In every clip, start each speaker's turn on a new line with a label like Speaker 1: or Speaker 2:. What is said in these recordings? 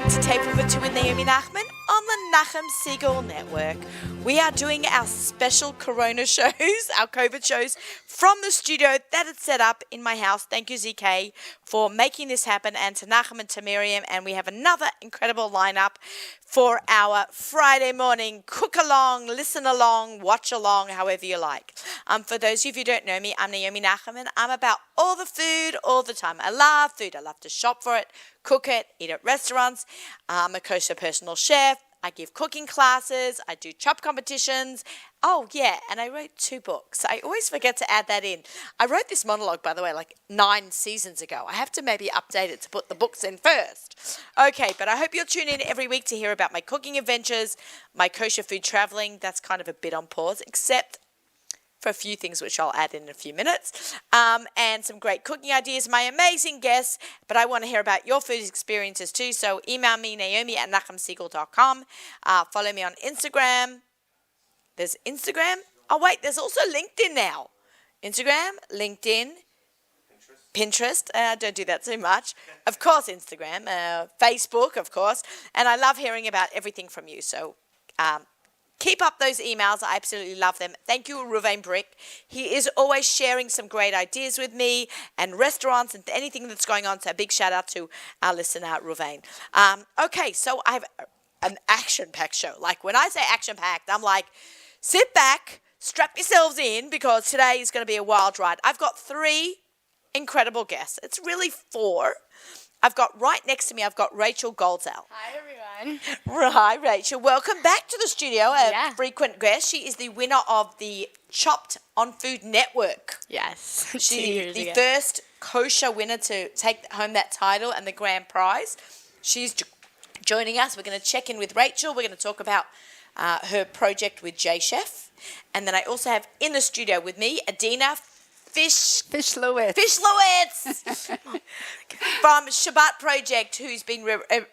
Speaker 1: to Table for Two with Naomi Nachman on the Nachum Siegel Network. We are doing our special Corona shows, our COVID shows, from the studio that is set up in my house. Thank you, ZK, for making this happen, and to Nachum and to Miriam. And we have another incredible lineup for our Friday morning cook-along, listen-along, watch-along, however you like. For those of you who don't know me, I'm Naomi Nachman, and I'm about all the food all the time. I love food. I love to shop for it, cook it, eat at restaurants. I'm a kosher personal chef. I give cooking classes. I do chop competitions. Oh, yeah, and I wrote 2 books. I always forget to add that in. I wrote this monologue, by the way, like 9 seasons ago. I have to maybe update it to put the books in first. Okay, but I hope you'll tune in every week to hear about my cooking adventures, my kosher food traveling. That's kind of a bit on pause, except for a few things which I'll add in a few minutes, and some great cooking ideas, my amazing guests, but I want to hear about your food experiences too, so email me, naomi@nachumsiegel.com. Follow me on Instagram. There's Instagram. Oh, wait, there's also LinkedIn now. Instagram, LinkedIn, Pinterest. Don't do that too much. Of course, Instagram, Facebook, of course, and I love hearing about everything from you, so keep up those emails. I absolutely love them. Thank you, Ruvain Brick. He is always sharing some great ideas with me and restaurants and anything that's going on. So a big shout out to our listener, Ruvain. Okay, so I have an action-packed show. Like when I say action-packed, I'm like, sit back, strap yourselves in, because today is going to be a wild ride. I've got 3 incredible guests. It's really 4. I've got right next to me, I've got Rachel Goldzell.
Speaker 2: Hi, everyone.
Speaker 1: Hi, Rachel. Welcome back to the studio, a frequent guest. She is the winner of the Chopped on Food Network.
Speaker 2: Yes.
Speaker 1: She's the first kosher winner to take home that title and the grand prize. She's joining us. We're going to check in with Rachel. We're going to talk about her project with J Chef. And then I also have in the studio with me, Adina
Speaker 2: Fishlowitz
Speaker 1: from Shabbat Project, who's been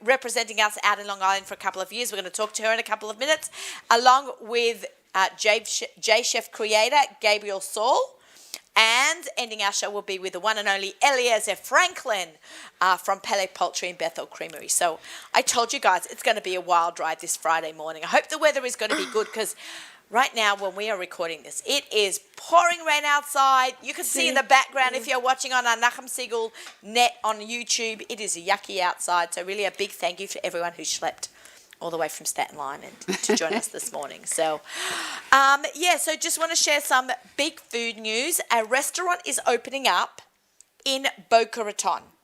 Speaker 1: representing us out in Long Island for a couple of years. We're going to talk to her in a couple of minutes, along with J Chef creator Gabriel Saul. And ending our show will be with the one and only Eliezer Franklin from Pele Poultry and Bethel Creamery. So I told you guys it's going to be a wild ride this Friday morning. I hope the weather is going to be good, because right now, when we are recording this, it is pouring rain outside. You can see in the background, if you're watching on our Nachum Siegel net on YouTube, it is yucky outside. So really a big thank you to everyone who schlepped all the way from Staten Island and to join us this morning. So, so just want to share some big food news. A restaurant is opening up in Boca Raton.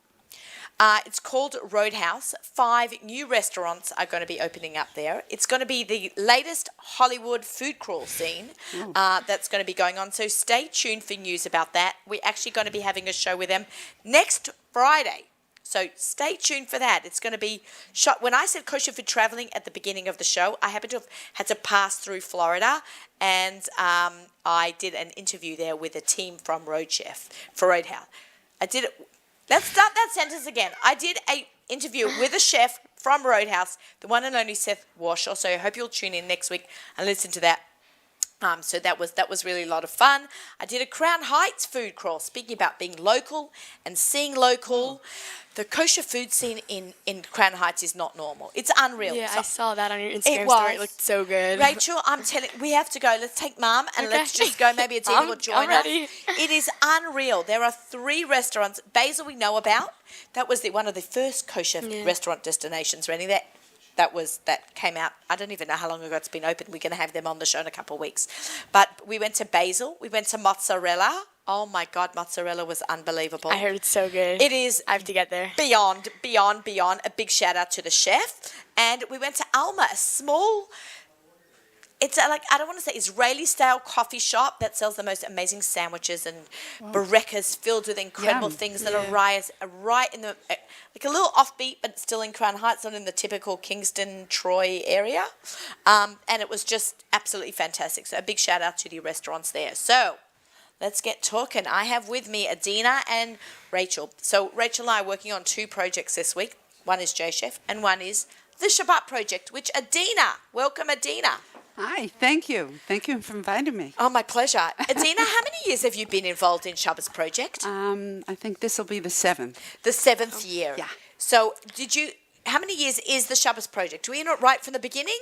Speaker 1: It's called Roadhouse. 5 new restaurants are going to be opening up there. It's going to be the latest Hollywood food crawl scene that's going to be going on. So stay tuned for news about that. We're actually going to be having a show with them next Friday. So stay tuned for that. It's going to be shot. When I said kosher food traveling at the beginning of the show, I happened to have had to pass through Florida, and I did an interview there with a team from Roadhouse. Let's start that sentence again. I did an interview with a chef from Roadhouse, the one and only Seth Warshaw. So I hope you'll tune in next week and listen to that. So that was really a lot of fun. I did a Crown Heights food crawl, speaking about being local and seeing local. The kosher food scene in Crown Heights is not normal. It's unreal.
Speaker 2: Yeah,
Speaker 1: so
Speaker 2: I saw that on your Instagram story. It looked so good.
Speaker 1: Rachel, I'm telling you, we have to go. Let's take Mum and let's just go. Maybe Adina will join us. It is unreal. There are 3 restaurants. Basil we know about. That was one of the first kosher restaurant destinations, really. That came out, I don't even know how long ago it's been open. We're going to have them on the show in a couple of weeks. But we went to Basil. We went to Mozzarella. Oh, my God, mozzarella was unbelievable.
Speaker 2: I heard it's so good.
Speaker 1: It is.
Speaker 2: I have to get there.
Speaker 1: Beyond. A big shout-out to the chef. And we went to Alma, a small... It's I don't want to say Israeli-style coffee shop that sells the most amazing sandwiches and barekas filled with incredible things that are right in the, like a little offbeat, but still in Crown Heights, not in the typical Kingston, Troy area. And it was just absolutely fantastic. So a big shout out to the restaurants there. So let's get talking. I have with me Adina and Rachel. So Rachel and I are working on 2 projects this week. One is J Chef and one is the Shabbat Project, which Adina, welcome Adina.
Speaker 3: Hi, thank you. Thank you for inviting me.
Speaker 1: Oh, my pleasure. Adina, how many years have you been involved in Shabbat Project?
Speaker 3: I think this will be the 7th.
Speaker 1: The 7th year.
Speaker 3: Yeah.
Speaker 1: So did you how many years is the Shabbat Project? Were you not right from the beginning?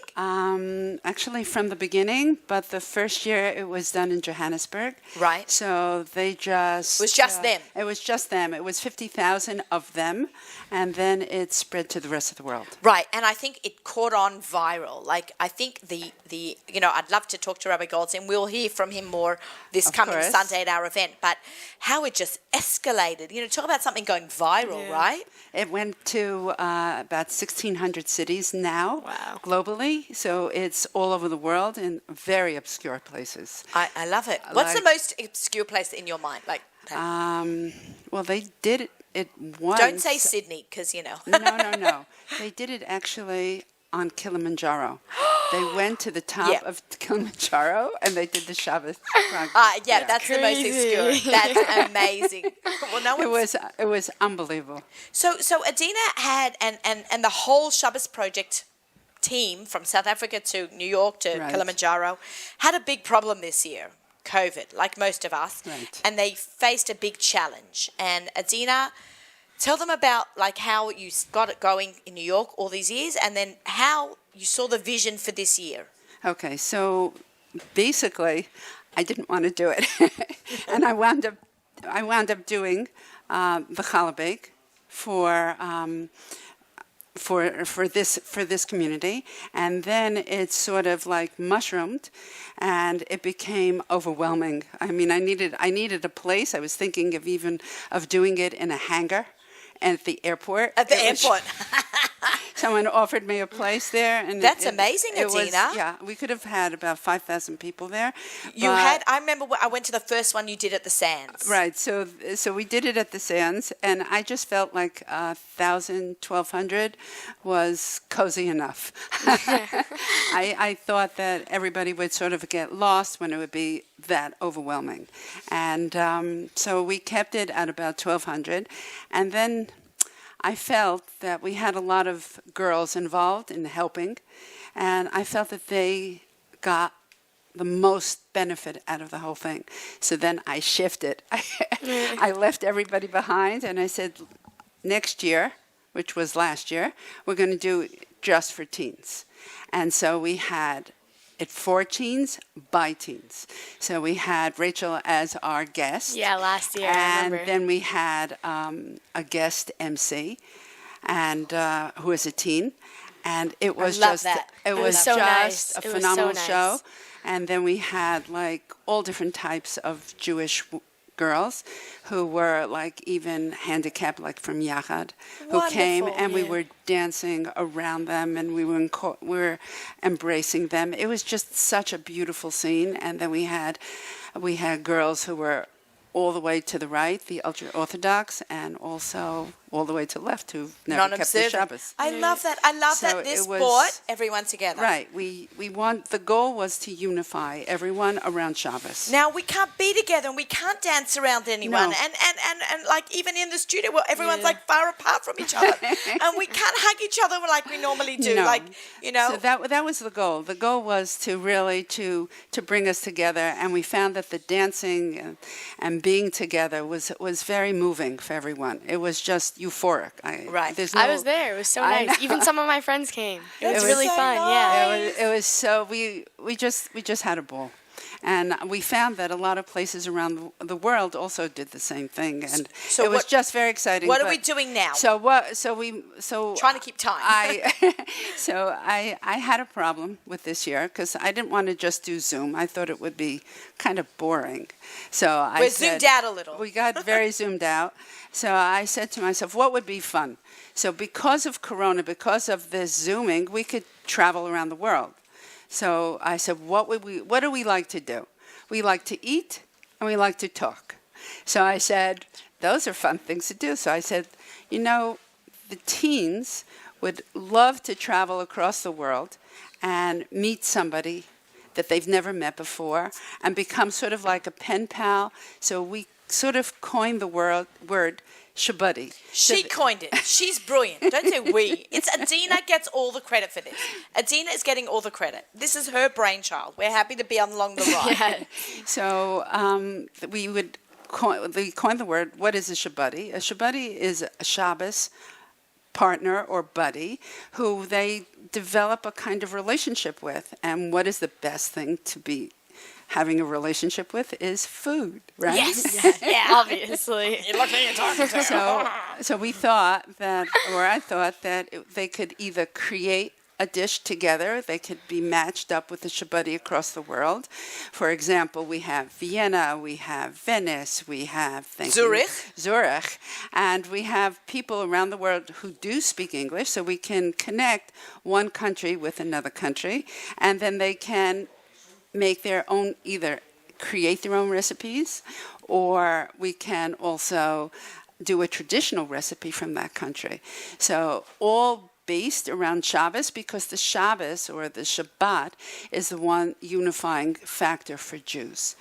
Speaker 3: Actually, from the beginning, but the first year it was done in Johannesburg.
Speaker 1: Right.
Speaker 3: So they just...
Speaker 1: It was just them.
Speaker 3: It was just them. It was 50,000 of them, and then it spread to the rest of the world.
Speaker 1: Right, and I think it caught on viral. Like, I think the I'd love to talk to Rabbi Goldstein. We'll hear from him more this
Speaker 3: Of
Speaker 1: coming
Speaker 3: course.
Speaker 1: Sunday at our event. But how it just escalated. Talk about something going viral, right?
Speaker 3: It went to about 1,600 cities now,
Speaker 2: Wow.
Speaker 3: globally. So it's all over the world in very obscure places.
Speaker 1: I love it. What's the most obscure place in your mind? Like,
Speaker 3: Well, they did it once.
Speaker 1: don't say Sydney, because
Speaker 3: No. They did it actually on Kilimanjaro. They went to the top
Speaker 1: Yeah.
Speaker 3: of Kilimanjaro and they did the Shabbat Project.
Speaker 1: yeah, that's the most
Speaker 2: Crazy.
Speaker 1: obscure. That's amazing. Well, no one's
Speaker 3: It was unbelievable.
Speaker 1: So Adina had and the whole Shabbos Project team from South Africa to New York to
Speaker 3: Right.
Speaker 1: Kilimanjaro had a big problem this year, COVID, like most of us.
Speaker 3: Right.
Speaker 1: And they faced a big challenge. And Adina, tell them about like how you got it going in New York all these years, and then how you saw the vision for this year.
Speaker 3: Okay, so basically, I didn't want to do it, and I wound up doing the challah bake for this community, and then it sort of like mushroomed, and it became overwhelming. I mean, I needed a place. I was thinking of doing it in a hangar at the airport.
Speaker 1: At the airport.
Speaker 3: Someone offered me a place there, and
Speaker 1: That's amazing, Adina.
Speaker 3: Yeah, we could have had about 5,000 people there.
Speaker 1: I remember I went to the first one you did at the Sands.
Speaker 3: Right, so we did it at the Sands, and I just felt like 1,000, 1,200 was cozy enough. I thought that everybody would sort of get lost when it would be that overwhelming. And so we kept it at about 1,200, and then I felt that we had a lot of girls involved in helping, and I felt that they got the most benefit out of the whole thing. So then I shifted. I left everybody behind, and I said, next year, which was last year, we're going to do it just for teens. And so we had it for teens, by teens. So we had Rachel as our guest.
Speaker 2: Yeah, last year, I
Speaker 3: And
Speaker 2: remember.
Speaker 3: then we had a guest MC, and who is a teen. And it was
Speaker 1: love
Speaker 3: just
Speaker 1: that.
Speaker 3: it was
Speaker 2: so
Speaker 3: just
Speaker 2: nice.
Speaker 3: a
Speaker 2: It was so
Speaker 3: phenomenal
Speaker 2: nice.
Speaker 3: show. And then we had like all different types of Jewish girls who were like even handicapped, like from Yachad, who came,
Speaker 1: Wonderful,
Speaker 3: and we
Speaker 1: yeah.
Speaker 3: were dancing around them, and we were embracing them. It was just such a beautiful scene. And then we had girls who were all the way to the right, the ultra-Orthodox, and also all the way to the left, who never kept the
Speaker 1: Non-observant.
Speaker 3: Shabbos.
Speaker 1: I love that. I love
Speaker 3: So
Speaker 1: that this
Speaker 3: it was-
Speaker 1: brought everyone together.
Speaker 3: Right. The goal was to unify everyone around Shabbos.
Speaker 1: Now we can't be together and we can't dance around anyone,
Speaker 3: No.
Speaker 1: and like even in the studio where everyone's
Speaker 2: Yeah.
Speaker 1: like far apart from each other, and we can't hug each other like we normally do.
Speaker 3: No.
Speaker 1: Like
Speaker 3: So that was the goal. The goal was to really to bring us together, and we found that the dancing and being together was very moving for everyone. It was just euphoric.
Speaker 1: Right.
Speaker 2: I was there. It was so
Speaker 3: I
Speaker 2: nice.
Speaker 3: know.
Speaker 2: Even some of my friends came. It
Speaker 1: That's
Speaker 2: was really
Speaker 1: so
Speaker 2: fun.
Speaker 1: nice.
Speaker 2: Yeah.
Speaker 3: It was so we just had a ball. And we found that a lot of places around the world also did the same thing, and
Speaker 1: So
Speaker 3: it was
Speaker 1: what-
Speaker 3: just very exciting.
Speaker 1: what are
Speaker 3: but-
Speaker 1: we doing now?
Speaker 3: So
Speaker 1: Trying to keep time.
Speaker 3: I had a problem with this year because I didn't want to just do Zoom. I thought it would be kind of boring. So I
Speaker 1: We're
Speaker 3: said,
Speaker 1: zoomed out a little.
Speaker 3: We got very zoomed out. So I said to myself, what would be fun? So because of Corona, because of this Zooming, we could travel around the world. So I said, what do we like to do? We like to eat and we like to talk. So I said, those are fun things to do. So I said, the teens would love to travel across the world and meet somebody that they've never met before and become sort of like a pen pal. So we sort of coined the word Shabbat.
Speaker 1: She coined it. She's brilliant. Don't say we. It's Adina gets all the credit for this. Adina is getting all the credit. This is her brainchild. We're happy to be along the ride.
Speaker 2: Yeah.
Speaker 3: So we coined the word, what is a Shabbat? A Shabbat is a Shabbos partner or buddy who they develop a kind of relationship with. And what is the best thing to be having a relationship with is food, right?
Speaker 2: Yes. Yeah, obviously.
Speaker 1: You look like you're talking to
Speaker 3: So we thought that, or I thought that they could either create a dish together. They could be matched up with the Shabbati across the world. For example, we have Vienna, we have Venice, we have Zurich, and we have people around the world who do speak English, so we can connect one country with another country, and then they can make their own, either create their own recipes, or we can also do a traditional recipe from that country. So all based around Shabbos, because the Shabbos or the Shabbat is the one unifying factor for Jews.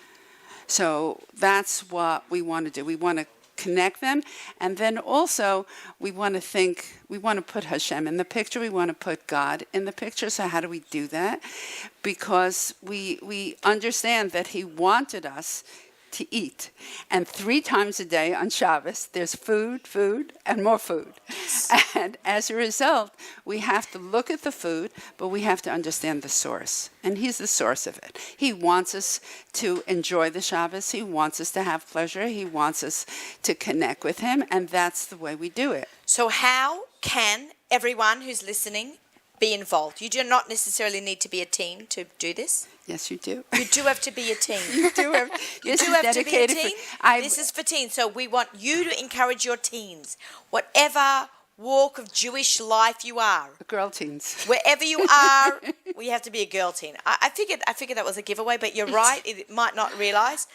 Speaker 3: So that's what we want to do. We want to connect them, and then also we want to put Hashem in the picture. We want to put God in the picture. So how do we do that? Because we understand that He wanted us to eat. And 3 times a day on Shabbos, there's food, and more food. And as a result, we have to look at the food, but we have to understand the source. And He's the source of it. He wants us to enjoy the Shabbos. He wants us to have pleasure. He wants us to connect with Him. And that's the way we do it.
Speaker 1: So how can everyone who's listening be involved? You do not necessarily need to be a teen to do this.
Speaker 3: Yes, you do.
Speaker 1: You do have to be a teen.
Speaker 3: You do have
Speaker 1: to be a teen. This is for teens. So we want you to encourage your teens, whatever walk of Jewish life you are.
Speaker 3: Girl teens.
Speaker 1: Wherever you are, we have to be a girl teen. I figured that was a giveaway, but you're right. It might not realise.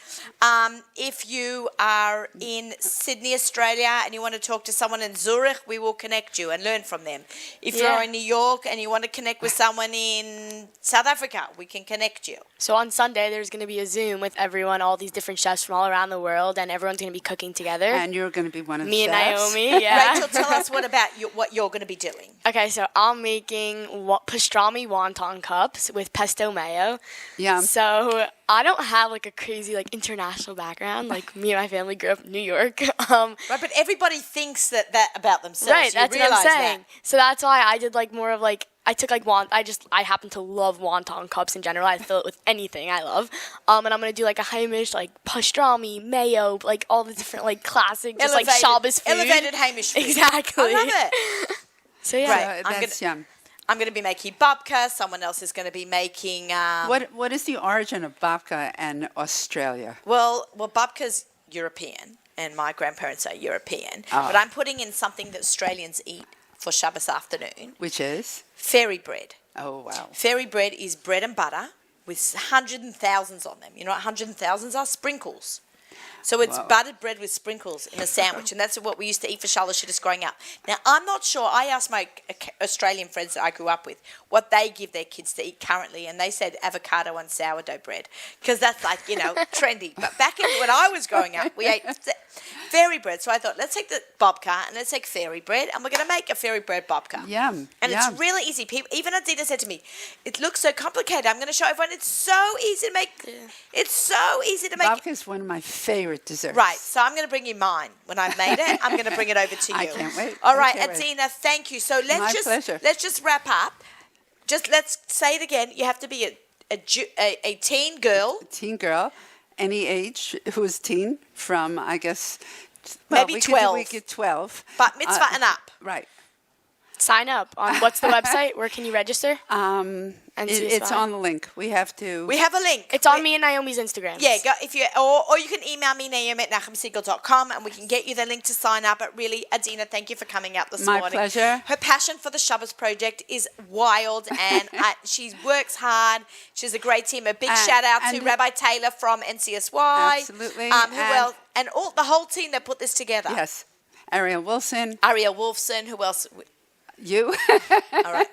Speaker 1: If you are in Sydney, Australia, and you want to talk to someone in Zurich, we will connect you and learn from them. If you're in New York and you want to connect with someone in South Africa, we can connect you.
Speaker 2: So on Sunday, there's going to be a Zoom with everyone, all these different chefs from all around the world, and everyone's going to be cooking together.
Speaker 3: And you're going to be one of the
Speaker 2: Me and
Speaker 3: chefs.
Speaker 2: Naomi, yeah.
Speaker 1: Rachel, tell us what you're going to be doing.
Speaker 2: Okay, so I'm making pastrami wonton cups with pesto mayo.
Speaker 3: Yum.
Speaker 2: So I don't have like a crazy like international background. Like me and my family grew up in New York.
Speaker 1: Right, but everybody thinks that about themselves.
Speaker 2: Right,
Speaker 1: You
Speaker 2: that's what I'm
Speaker 1: realise
Speaker 2: saying.
Speaker 1: that.
Speaker 2: So that's why I did like more of like I took like I happen to love wonton cups in general. I fill it with anything I love. And I'm gonna do like a Hamish like pastrami, mayo, like all the different like classic just like Shabbos food.
Speaker 1: Elevated Hamish food.
Speaker 2: Exactly.
Speaker 1: I love it.
Speaker 2: So yeah.
Speaker 1: Right.
Speaker 3: That's yum.
Speaker 1: I'm going to be making babka. Someone else is going to be making...
Speaker 3: What is the origin of babka and Australia?
Speaker 1: Well, babka's European, and my grandparents are European.
Speaker 3: Oh.
Speaker 1: But I'm putting in something that Australians eat for Shabbos afternoon.
Speaker 3: Which is?
Speaker 1: Fairy bread.
Speaker 3: Oh, wow.
Speaker 1: Fairy bread is bread and butter with hundreds and thousands on them. You know what hundreds and thousands are? Sprinkles. So it's buttered bread with sprinkles in a sandwich, and that's what we used to eat for Shalashidus growing up. Now, I'm not sure. I asked my Australian friends that I grew up with what they give their kids to eat currently, and they said avocado and sourdough bread because that's like, trendy. But back when I was growing up, we ate fairy bread. So I thought, let's take the babka and let's take fairy bread, and we're going to make a fairy bread babka.
Speaker 3: Yum.
Speaker 1: And it's really easy. Even Adina said to me, it looks so complicated. I'm going to show everyone it's so easy to make. Yeah. It's so easy to make.
Speaker 3: Babka is one of my favorite desserts.
Speaker 1: Right, so I'm going to bring you mine. When I've made it, I'm going to bring it over to you.
Speaker 3: I can't wait.
Speaker 1: All right, Adina, thank you. So
Speaker 3: pleasure.
Speaker 1: let's just wrap up. Let's say it again. You have to be a teen girl.
Speaker 3: A teen girl, any age, who is teen, from, I guess...
Speaker 1: Maybe 12.
Speaker 3: We get 12.
Speaker 1: But mitzvah and up.
Speaker 3: Right.
Speaker 2: Sign up on what's the website? Where can you register?
Speaker 3: It's on the link. We have a
Speaker 1: link.
Speaker 2: It's on me and Naomi's Instagram.
Speaker 1: Yeah, or you can email me, naomi@nachemsiegel.com, and we can get you the link to sign up. But really, Adina, thank you for coming out this morning.
Speaker 3: My pleasure.
Speaker 1: Her passion for the Shabbat Project is wild, and she works hard. She's a great team. A big shout out to Rabbi Taylor from NCSY.
Speaker 3: Absolutely.
Speaker 1: And all the whole team that put this together.
Speaker 3: Yes. Ariel Wolfson.
Speaker 1: Who else?
Speaker 3: You.
Speaker 1: All right.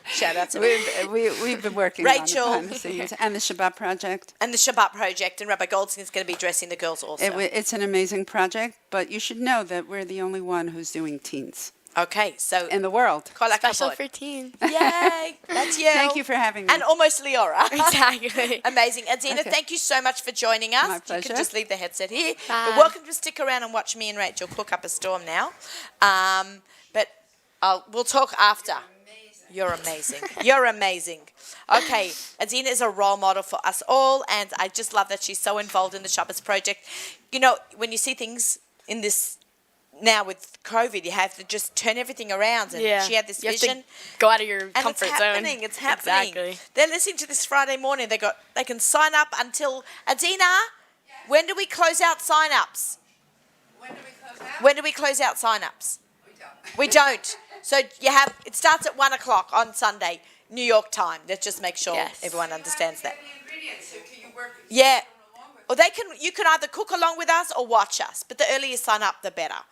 Speaker 1: Shout out to me.
Speaker 3: We've been working
Speaker 1: Rachel.
Speaker 3: on it behind the scenes. And the Shabbat Project.
Speaker 1: And the Shabbat Project. And Rabbi Goldstein is going to be dressing the girls also.
Speaker 3: It's an amazing project, but you should know that we're the only one who's doing teens.
Speaker 1: Okay, so...
Speaker 3: In the world.
Speaker 2: Special for teens.
Speaker 1: Yay! That's you.
Speaker 3: Thank you for having me.
Speaker 1: And almost Leora.
Speaker 2: Exactly.
Speaker 1: Amazing. Adina, thank you so much for joining us.
Speaker 3: My pleasure.
Speaker 1: You can just leave the headset here.
Speaker 2: Bye.
Speaker 1: You're welcome to stick around and watch me and Rachel cook up a storm now. But We'll talk after. You're amazing. You're amazing. Okay, Adina is a role model for us all, and I just love that she's so involved in the Shabbat Project. You know, when you see things in this now with COVID, you have to just turn everything around, and she had this
Speaker 2: you have
Speaker 1: vision.
Speaker 2: to go out of your
Speaker 1: And
Speaker 2: comfort
Speaker 1: it's
Speaker 2: zone.
Speaker 1: happening. It's happening.
Speaker 2: Exactly.
Speaker 1: They're listening to this Friday morning. They can sign up until Adina. When do we close out sign-ups?
Speaker 3: When do we close out?
Speaker 1: When do we close out sign-ups? We don't. So it starts at 1:00 on Sunday, New York time. Let's just make sure everyone understands that. Yeah. Or you can either cook along with us or watch us, but the earlier you sign up, the better.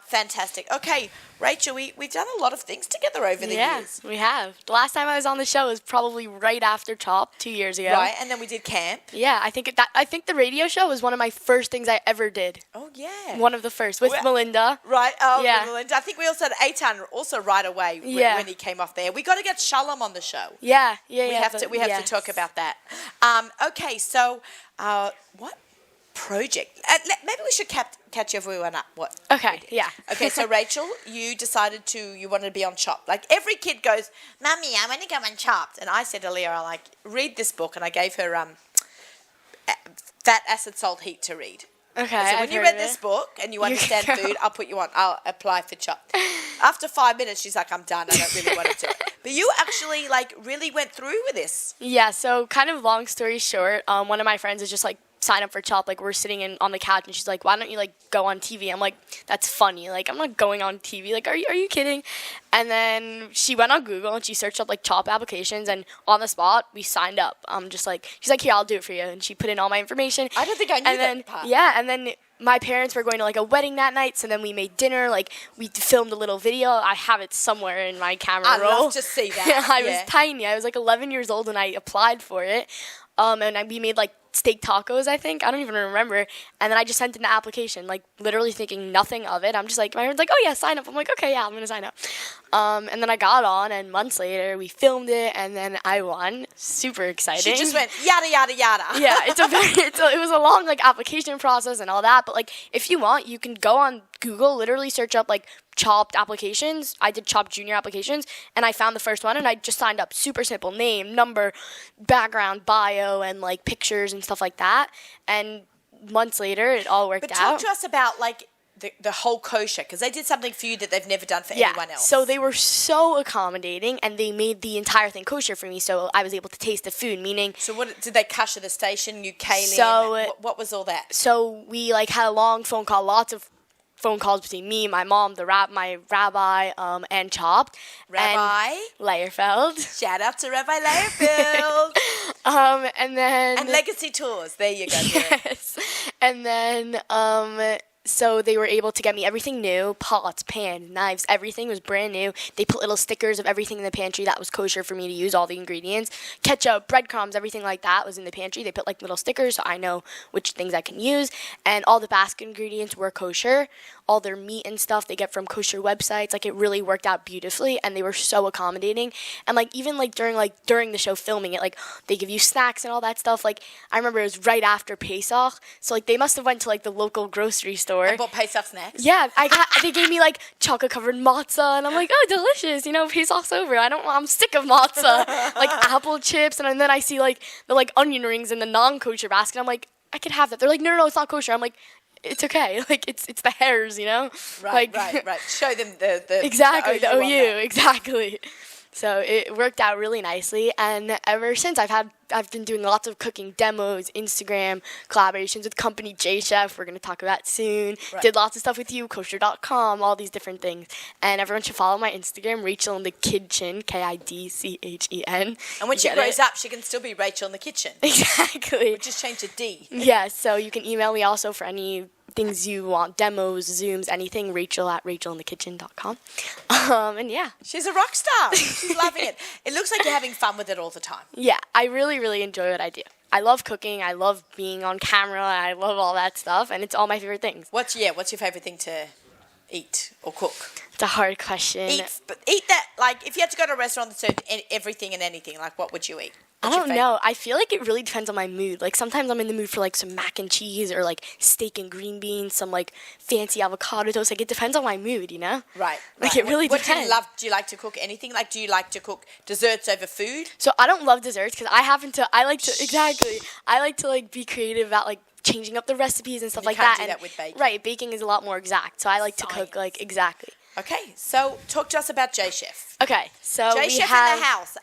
Speaker 1: Fantastic. Okay, Rachel, we've done a lot of things together over the years.
Speaker 2: We have. The last time I was on the show was probably right after CHOP 2 years ago.
Speaker 1: Right, and then we did camp.
Speaker 2: Yeah, I think the radio show was one of my first things I ever did.
Speaker 1: Oh, yeah.
Speaker 2: One of the first, with Melinda.
Speaker 1: Right,
Speaker 2: Yeah.
Speaker 1: Melinda. I think we also had Eitan also right away when he came off there. We got to get Shalom on the show.
Speaker 2: Yeah.
Speaker 1: We have to talk about that. Okay, so what project? Maybe we should catch everyone up. What?
Speaker 2: Okay, yeah.
Speaker 1: Okay, so Rachel, you decided you wanted to be on CHOP. Like every kid goes, Mummy, I want to go on CHOP. And I said to Leah, read this book, and I gave her Fat, Acid, Salt, Heat to read.
Speaker 2: Okay.
Speaker 1: So when you read this book and you understand food, I'll apply for CHOP. After 5 minutes, she's like, I'm done. I don't really want to do it. But you actually really went through with this.
Speaker 2: Yeah, so kind of long story short, one of my friends is just sign up for CHOP. We're sitting on the couch, and she's like, why don't you go on TV? I'm like, that's funny. I'm not going on TV. Are you kidding? And then she went on Google and she searched up CHOP applications, and on the spot we signed up. She's like, here, I'll do it for you. And she put in all my information.
Speaker 1: I don't think I knew that part.
Speaker 2: Yeah, and then my parents were going to a wedding that night, so then we made dinner. We filmed a little video. I have it somewhere in my camera roll.
Speaker 1: I'd love to see that.
Speaker 2: I was tiny. I was 11 years old when I applied for it. And we made steak tacos, I think. I don't even remember. And then I just sent in the application, literally thinking nothing of it. I'm just my friend's oh yeah, sign up. I'm okay, yeah, I'm going to sign up. And then I got on, and months later we filmed it, and then I won. Super exciting.
Speaker 1: She just went yada, yada, yada.
Speaker 2: Yeah, it was a long application process and all that. But if you want, you can go on Google, literally search up CHOP applications. I did CHOP junior applications, and I found the first one, and I just signed up. Super simple: name, number, background, bio, and pictures and stuff like that. And months later, it all worked out.
Speaker 1: But talk to us about the whole kosher, because they did something for you that they've never done for anyone else.
Speaker 2: So they were so accommodating, and they made the entire thing kosher for me, so I was able to taste the food. Meaning,
Speaker 1: so what did they kosher the station? You came in. What was all that?
Speaker 2: So we had a long phone call, lots of phone calls between me, my mom, my rabbi, and CHOP.
Speaker 1: Rabbi
Speaker 2: and Leierfeld.
Speaker 1: Shout out to Rabbi Leierfeld.
Speaker 2: And then
Speaker 1: and Legacy Tours. There you go.
Speaker 2: Yes. And then so they were able to get me everything new, pots, pans, knives, everything was brand new. They put little stickers of everything in the pantry that was kosher for me to use, all the ingredients. Ketchup, breadcrumbs, everything like that was in the pantry. They put little stickers so I know which things I can use. And all the basket ingredients were kosher. All their meat and stuff they get from kosher websites. It really worked out beautifully, and they were so accommodating. And even during the show filming it, they give you snacks and all that stuff. I remember it was right after Pesach, so they must have went to the local grocery store.
Speaker 1: I bought Pesach snacks.
Speaker 2: Yeah, they gave me chocolate covered matzah, and I'm oh, delicious. Pesach's over. I'm sick of matzah. Apple chips, and then I see the onion rings in the non-kosher basket. I'm I could have that. They're no, it's not kosher. I'm it's okay. It's the hairs,
Speaker 1: Right, right. Show them the
Speaker 2: exactly the OU,
Speaker 1: that.
Speaker 2: exactly. So it worked out really nicely, and ever since I've been doing lots of cooking demos, Instagram collaborations with company J Chef. We're gonna talk about soon.
Speaker 1: Right.
Speaker 2: Did lots of stuff with you, kosher.com, all these different things. And everyone should follow my Instagram, Rachel in the Kitchen, KIDCHEN.
Speaker 1: And when she grows up, she can still be Rachel in the Kitchen.
Speaker 2: Exactly.
Speaker 1: We just change the D.
Speaker 2: Yeah. So you can email me also for any things you want, demos, Zooms, anything, Rachel@rachelinthekitchen.com. And yeah.
Speaker 1: She's a rock star. She's loving it. It looks like you're having fun with it all the time.
Speaker 2: Yeah, I really, really enjoy what I do. I love cooking. I love being on camera. I love all that stuff, and it's all my favorite things.
Speaker 1: What's your favorite thing to eat or cook?
Speaker 2: It's a hard question.
Speaker 1: Eat that, if you had to go to a restaurant that served everything and anything, what would you eat?
Speaker 2: I don't know. I feel like it really depends on my mood. Like sometimes I'm in the mood for like some mac and cheese or like steak and green beans, some like fancy avocado toast. Like it depends on my mood, you know?
Speaker 1: Right.
Speaker 2: Like it really
Speaker 1: what
Speaker 2: depends.
Speaker 1: do you love? Do you like to cook anything? Like, do you like to cook desserts over food?
Speaker 2: So I don't love desserts because I like to like be creative about like changing up the recipes and stuff
Speaker 1: You
Speaker 2: like
Speaker 1: can't
Speaker 2: that.
Speaker 1: do that with baking.
Speaker 2: Right, baking is a lot more exact. So I like to cook like exactly.
Speaker 1: Okay, so talk to us about J Chef.
Speaker 2: Okay, so
Speaker 1: J
Speaker 2: we
Speaker 1: Chef
Speaker 2: have
Speaker 1: in the house.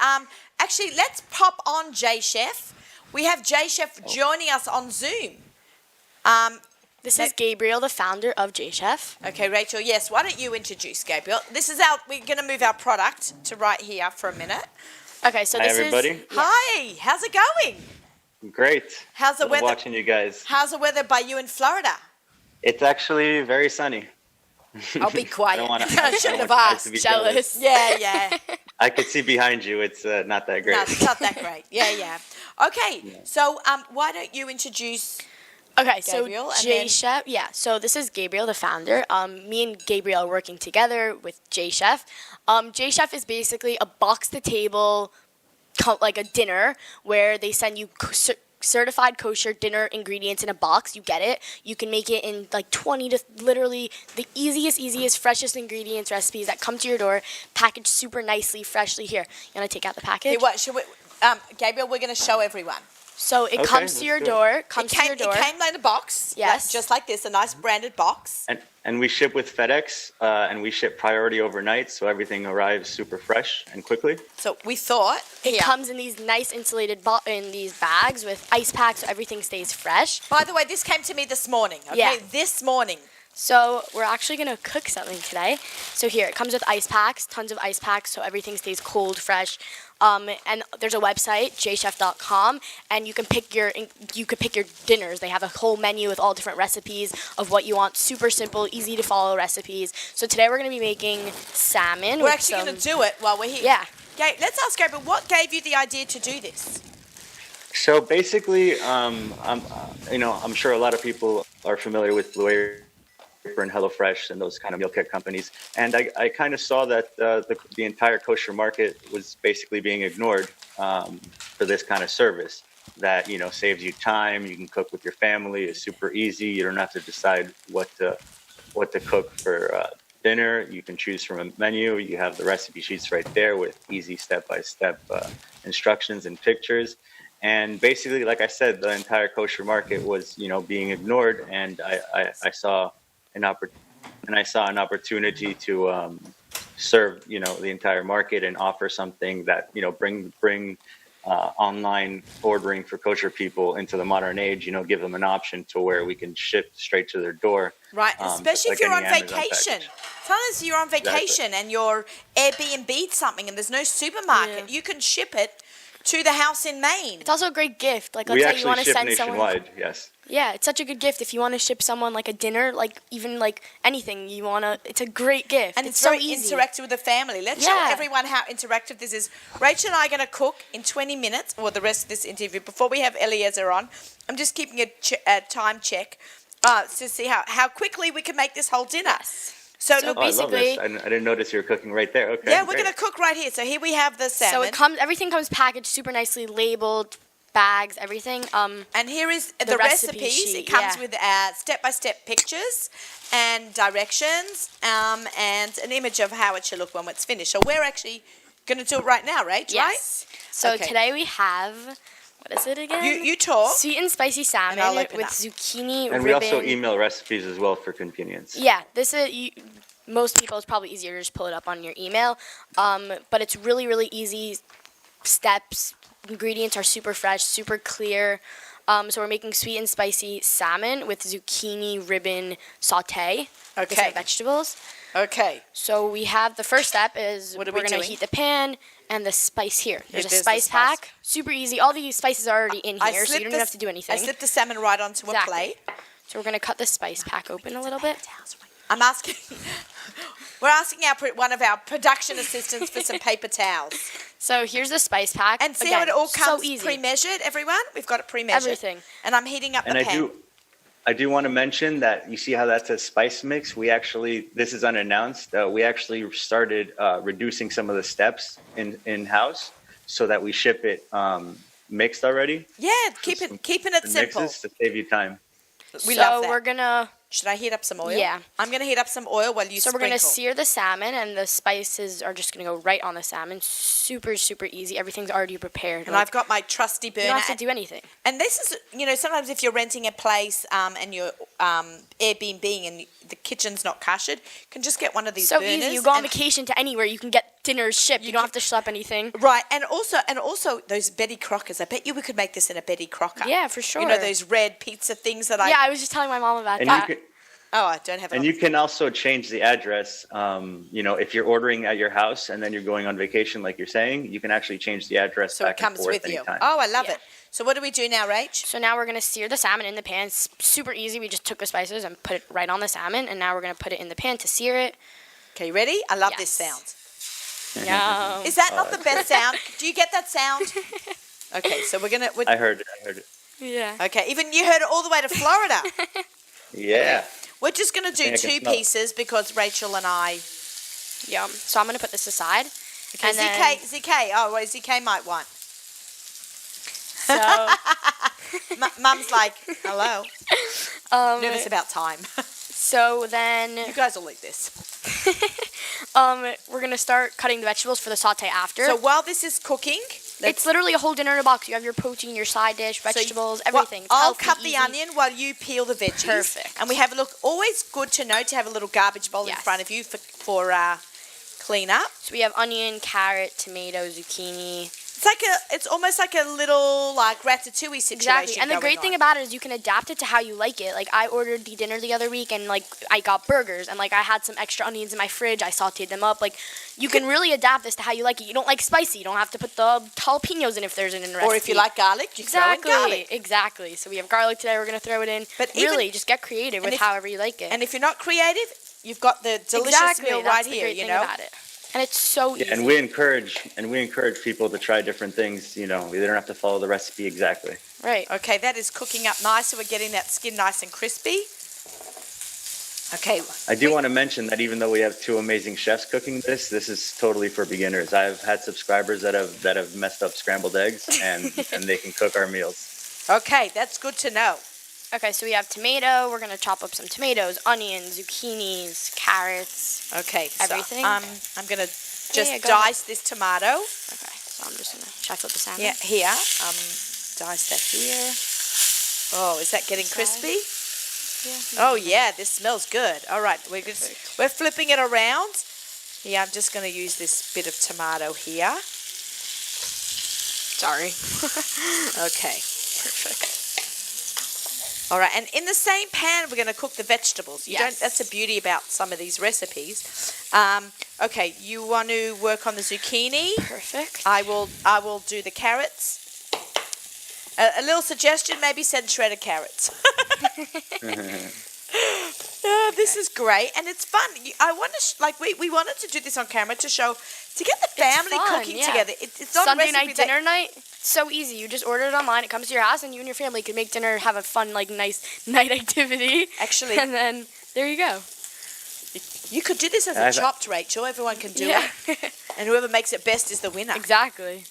Speaker 1: Actually, let's pop on J Chef. We have J Chef joining us on Zoom.
Speaker 2: This is Gabriel, the founder of J Chef.
Speaker 1: Okay, Rachel. Yes. Why don't you introduce Gabriel? We're going to move our product to right here for a minute.
Speaker 2: Okay, so
Speaker 4: Hi,
Speaker 2: this
Speaker 4: everybody.
Speaker 2: is
Speaker 1: Hi. How's it going?
Speaker 4: Great.
Speaker 1: How's the
Speaker 4: Love
Speaker 1: weather?
Speaker 4: watching you guys.
Speaker 1: How's the weather by you in Florida?
Speaker 4: It's actually very sunny.
Speaker 1: I'll be quiet.
Speaker 4: I
Speaker 1: Shouldn't have
Speaker 4: don't want you guys
Speaker 1: asked.
Speaker 4: to be
Speaker 2: jealous.
Speaker 1: Yeah.
Speaker 4: I could see behind you. It's not that great.
Speaker 1: No, it's not that great. Yeah. Okay, so why don't you introduce
Speaker 2: Okay,
Speaker 1: Gabriel,
Speaker 2: so
Speaker 1: and
Speaker 2: J
Speaker 1: then-
Speaker 2: Chef, yeah. So this is Gabriel, the founder. Me and Gabriel are working together with J Chef. J Chef is basically a box to table, like a dinner where they send you certified kosher dinner ingredients in a box. You get it. You can make it in like 20 to literally the easiest, freshest ingredients recipes that come to your door, packaged super nicely, freshly. Here, you want to take out the package?
Speaker 1: Hey, what should we, Gabriel? We're going to show everyone.
Speaker 2: So it
Speaker 4: Okay,
Speaker 2: comes to
Speaker 4: let's
Speaker 2: your
Speaker 4: do it.
Speaker 2: door.
Speaker 1: It came in a box.
Speaker 2: Yes.
Speaker 1: just like this, a nice branded box.
Speaker 4: And we ship with FedEx, and we ship priority overnight, so everything arrives super fresh and quickly.
Speaker 1: So we thought
Speaker 2: It comes in these nice insulated in these bags with ice packs, so everything stays fresh.
Speaker 1: By the way, this came to me this morning. Okay,
Speaker 2: Yeah.
Speaker 1: this morning.
Speaker 2: So we're actually gonna cook something today. So here it comes with ice packs, tons of ice packs, so everything stays cold, fresh. And there's a website, jchef.com, and you can pick your dinners. They have a whole menu with all different recipes of what you want. Super simple, easy to follow recipes. So today we're gonna be making salmon.
Speaker 1: We're actually going to do it while we're here.
Speaker 2: Yeah.
Speaker 1: Let's ask Gabriel, what gave you the idea to do this?
Speaker 4: So basically, I'm sure a lot of people are familiar with Blue Apron, HelloFresh, and those kind of meal kit companies. And I kind of saw that the entire kosher market was basically being ignored for this kind of service that, saves you time. You can cook with your family. It's super easy. You don't have to decide what to cook for dinner. You can choose from a menu. You have the recipe sheets right there with easy step-by-step instructions and pictures. And basically, like I said, the entire kosher market was, being ignored. And I saw an opportunity to serve, the entire market and offer something that, bring online ordering for kosher people into the modern age. Give them an option to where we can ship straight to their door.
Speaker 1: Right, especially
Speaker 4: like
Speaker 1: if you're on
Speaker 4: any Amazon
Speaker 1: vacation.
Speaker 4: package.
Speaker 1: Sometimes you're on vacation and you're Airbnb'd something and there's no supermarket.
Speaker 2: Yeah.
Speaker 1: You can ship it to the house in Maine.
Speaker 2: It's also a great gift. Like let's
Speaker 4: We
Speaker 2: say you
Speaker 4: actually
Speaker 2: want to
Speaker 4: ship
Speaker 2: send someone.
Speaker 4: nationwide, yes.
Speaker 2: Yeah, it's such a good gift if you want to ship someone like a dinner, like even like anything you want to. It's a great gift.
Speaker 1: And it's
Speaker 2: so
Speaker 1: very
Speaker 2: easy.
Speaker 1: interactive with the family. Let's show
Speaker 2: Yeah.
Speaker 1: everyone how interactive this is. Rachel and I are going to cook in 20 minutes, or the rest of this interview, before we have Eliezer on. I'm just keeping a time check to see how quickly we can make this whole dinner.
Speaker 2: Yes.
Speaker 1: So,
Speaker 2: So
Speaker 1: look,
Speaker 4: Oh, I love
Speaker 2: Basically-
Speaker 4: this. I didn't notice you were cooking right there. Okay.
Speaker 1: yeah, we're
Speaker 4: great.
Speaker 1: going to cook right here. So here we have the salmon.
Speaker 2: So everything comes packaged super nicely, labeled, bags, everything.
Speaker 1: And here is the
Speaker 2: recipe
Speaker 1: recipes.
Speaker 2: sheet,
Speaker 1: It comes
Speaker 2: yeah.
Speaker 1: with step-by-step pictures and directions and an image of how it should look when it's finished. So we're actually going to do it right now, Rach,
Speaker 2: Yes.
Speaker 1: right?
Speaker 2: So
Speaker 1: Okay.
Speaker 2: today we have, what is it again?
Speaker 1: You talk.
Speaker 2: Sweet and spicy
Speaker 1: I'll
Speaker 2: salmon
Speaker 1: open
Speaker 2: with
Speaker 1: up.
Speaker 2: zucchini
Speaker 4: And
Speaker 2: ribbon.
Speaker 4: we also email recipes as well for convenience.
Speaker 2: Yeah, this is most people. It's probably easier to just pull it up on your email. But it's really, really easy steps. Ingredients are super fresh, super clear. So we're making sweet and spicy salmon with zucchini ribbon saute.
Speaker 1: Okay.
Speaker 2: Different vegetables.
Speaker 1: Okay.
Speaker 2: So we have the first step is
Speaker 1: What are
Speaker 2: we're
Speaker 1: we
Speaker 2: going
Speaker 1: doing?
Speaker 2: to heat the pan and the spice here. There's a
Speaker 1: there's the
Speaker 2: spice
Speaker 1: spice.
Speaker 2: pack. Super easy. All these spices are already in here, so you don't even have to do anything.
Speaker 1: I slipped the salmon right onto a
Speaker 2: Exactly.
Speaker 1: plate.
Speaker 2: So we're going to cut the spice pack open a little bit.
Speaker 1: I'm asking. We're asking one of our production assistants for some paper towels.
Speaker 2: So here's the spice pack.
Speaker 1: And see
Speaker 2: Again,
Speaker 1: how it all
Speaker 2: so
Speaker 1: comes
Speaker 2: easy.
Speaker 1: pre-measured, everyone? We've got it pre-measured.
Speaker 2: Everything.
Speaker 1: And I'm heating up
Speaker 4: And
Speaker 1: the pan.
Speaker 4: I do want to mention that you see how that's a spice mix. This is unannounced. We actually started reducing some of the steps in house. so that we ship it mixed already.
Speaker 1: Yeah, keeping it
Speaker 4: The
Speaker 1: simple.
Speaker 4: mixes to save you time.
Speaker 1: We
Speaker 2: so
Speaker 1: love that.
Speaker 2: we're gonna
Speaker 1: Should I heat up some oil?
Speaker 2: Yeah.
Speaker 1: I'm going to heat up some oil while you
Speaker 2: so we're
Speaker 1: sprinkle.
Speaker 2: gonna sear the salmon, and the spices are just gonna go right on the salmon. Super super easy. Everything's already prepared.
Speaker 1: And I've got my trusty burner.
Speaker 2: you don't have to do anything.
Speaker 1: And this is, sometimes if you're renting a place and you're Airbnb and the kitchen's not kashered, you can just get one of these
Speaker 2: So
Speaker 1: burners.
Speaker 2: easy. You go on
Speaker 1: and-
Speaker 2: vacation to anywhere, you can get dinners shipped. You don't have to schlep anything.
Speaker 1: Right, and also those Betty Crockers. I bet you we could make this in a Betty Crocker.
Speaker 2: Yeah, for sure.
Speaker 1: You know those red pizza things that I.
Speaker 2: Yeah, I was just telling my mom about
Speaker 4: And
Speaker 2: that.
Speaker 4: you can,
Speaker 1: Oh, I don't have. It
Speaker 4: and
Speaker 1: on.
Speaker 4: you can also change the address. If you're ordering at your house and then you're going on vacation, like you're saying, you can actually change the address
Speaker 1: So
Speaker 4: back
Speaker 1: it comes
Speaker 4: and forth
Speaker 1: with you.
Speaker 4: anytime.
Speaker 1: Oh, I love
Speaker 2: Yeah.
Speaker 1: it. So what do we do now, Rach?
Speaker 2: So now we're gonna sear the salmon in the pan. It's super easy. We just took the spices and put it right on the salmon, and now we're gonna put it in the pan to sear it.
Speaker 1: Okay, you ready? I love this
Speaker 2: Yes.
Speaker 1: sound.
Speaker 2: Yum.
Speaker 1: Is that not the best sound? Do you get that sound? Okay, so we're
Speaker 4: I heard it.
Speaker 2: Yeah.
Speaker 1: okay, even you heard it all the way to Florida.
Speaker 4: Yeah.
Speaker 1: We're just going to do
Speaker 4: I think I can
Speaker 1: 2
Speaker 4: smell it.
Speaker 1: pieces because Rachel and I.
Speaker 2: Yum. So I'm gonna put this aside.
Speaker 1: Okay,
Speaker 2: And then-
Speaker 1: ZK. Oh, well, ZK might want.
Speaker 2: So
Speaker 1: Mum's like, hello. Nervous about time.
Speaker 2: so then
Speaker 1: You guys will eat this.
Speaker 2: we're gonna start cutting the vegetables for the saute after.
Speaker 1: So while this is cooking,
Speaker 2: it's literally a whole dinner in a box. You have your protein, your side dish, vegetables, everything. It's
Speaker 1: I'll
Speaker 2: healthy,
Speaker 1: cut the
Speaker 2: easy.
Speaker 1: onion while you peel the veggies.
Speaker 2: Perfect.
Speaker 1: And we have a look. Always good to know to have a little garbage bowl in
Speaker 2: Yes.
Speaker 1: front of you for clean up.
Speaker 2: So we have onion, carrot, tomato, zucchini.
Speaker 1: It's almost like a little ratatouille situation.
Speaker 2: Exactly. And the great thing about it is you can adapt it to how you like it. Like I ordered the dinner the other week and I got burgers and I had some extra onions in my fridge. I sauteed them up. You can really adapt this to how you like it. You don't like spicy. You don't have to put the jalapenos in if there's an recipe.
Speaker 1: Or if you like garlic, you throw in garlic.
Speaker 2: Exactly. So we have garlic today. We're going to throw it in.
Speaker 1: But
Speaker 2: really, just get creative with however you like it.
Speaker 1: And if you're not creative, you've got the delicious
Speaker 2: exactly,
Speaker 1: meal
Speaker 2: that's
Speaker 1: right
Speaker 2: the
Speaker 1: here,
Speaker 2: great thing about it. And it's so easy.
Speaker 4: Yeah, and we encourage people to try different things. They don't have to follow the recipe exactly.
Speaker 2: Right.
Speaker 1: Okay, that is cooking up nice, so we're getting that skin nice and crispy. Okay.
Speaker 4: I do want to mention that even though we have 2 amazing chefs cooking this is totally for beginners. I've had subscribers that have messed up scrambled eggs and they can cook our meals.
Speaker 1: Okay, that's good to know.
Speaker 2: Okay, so we have tomato. We're going to chop up some tomatoes, onions, zucchinis, carrots.
Speaker 1: Okay,
Speaker 2: Everything?
Speaker 1: So, I'm going to just
Speaker 2: Yeah, go ahead.
Speaker 1: dice this tomato.
Speaker 2: Okay, so I'm just going to chop up the salmon.
Speaker 1: Yeah, here. Dice that here. Oh, is that getting crispy?
Speaker 2: Yeah.
Speaker 1: Oh yeah, this smells good. All right, we're flipping it around. Yeah, I'm just going to use this bit of tomato here.
Speaker 2: Sorry.
Speaker 1: Okay.
Speaker 2: Perfect.
Speaker 1: All right, and in the same pan, we're going to cook the vegetables.
Speaker 2: Yes.
Speaker 1: That's the beauty about some of these recipes. Okay, you want to work on the zucchini.
Speaker 2: Perfect.
Speaker 1: I will do the carrots. A little suggestion: maybe send shredded carrots. This is great, and it's fun. I want to we wanted to do this on camera to get the family
Speaker 2: fun,
Speaker 1: cooking
Speaker 2: yeah.
Speaker 1: together. It's not
Speaker 2: Sunday
Speaker 1: a recipe
Speaker 2: night dinner night. It's so easy. You just order it online. It comes to your house, and you and your family can make dinner, have a fun, nice night activity.
Speaker 1: Actually,
Speaker 2: And then there you go.
Speaker 1: you could do this as a chopped, Rachel. Everyone can do
Speaker 2: Yeah.
Speaker 1: it, and whoever makes it best is the winner.
Speaker 2: Exactly.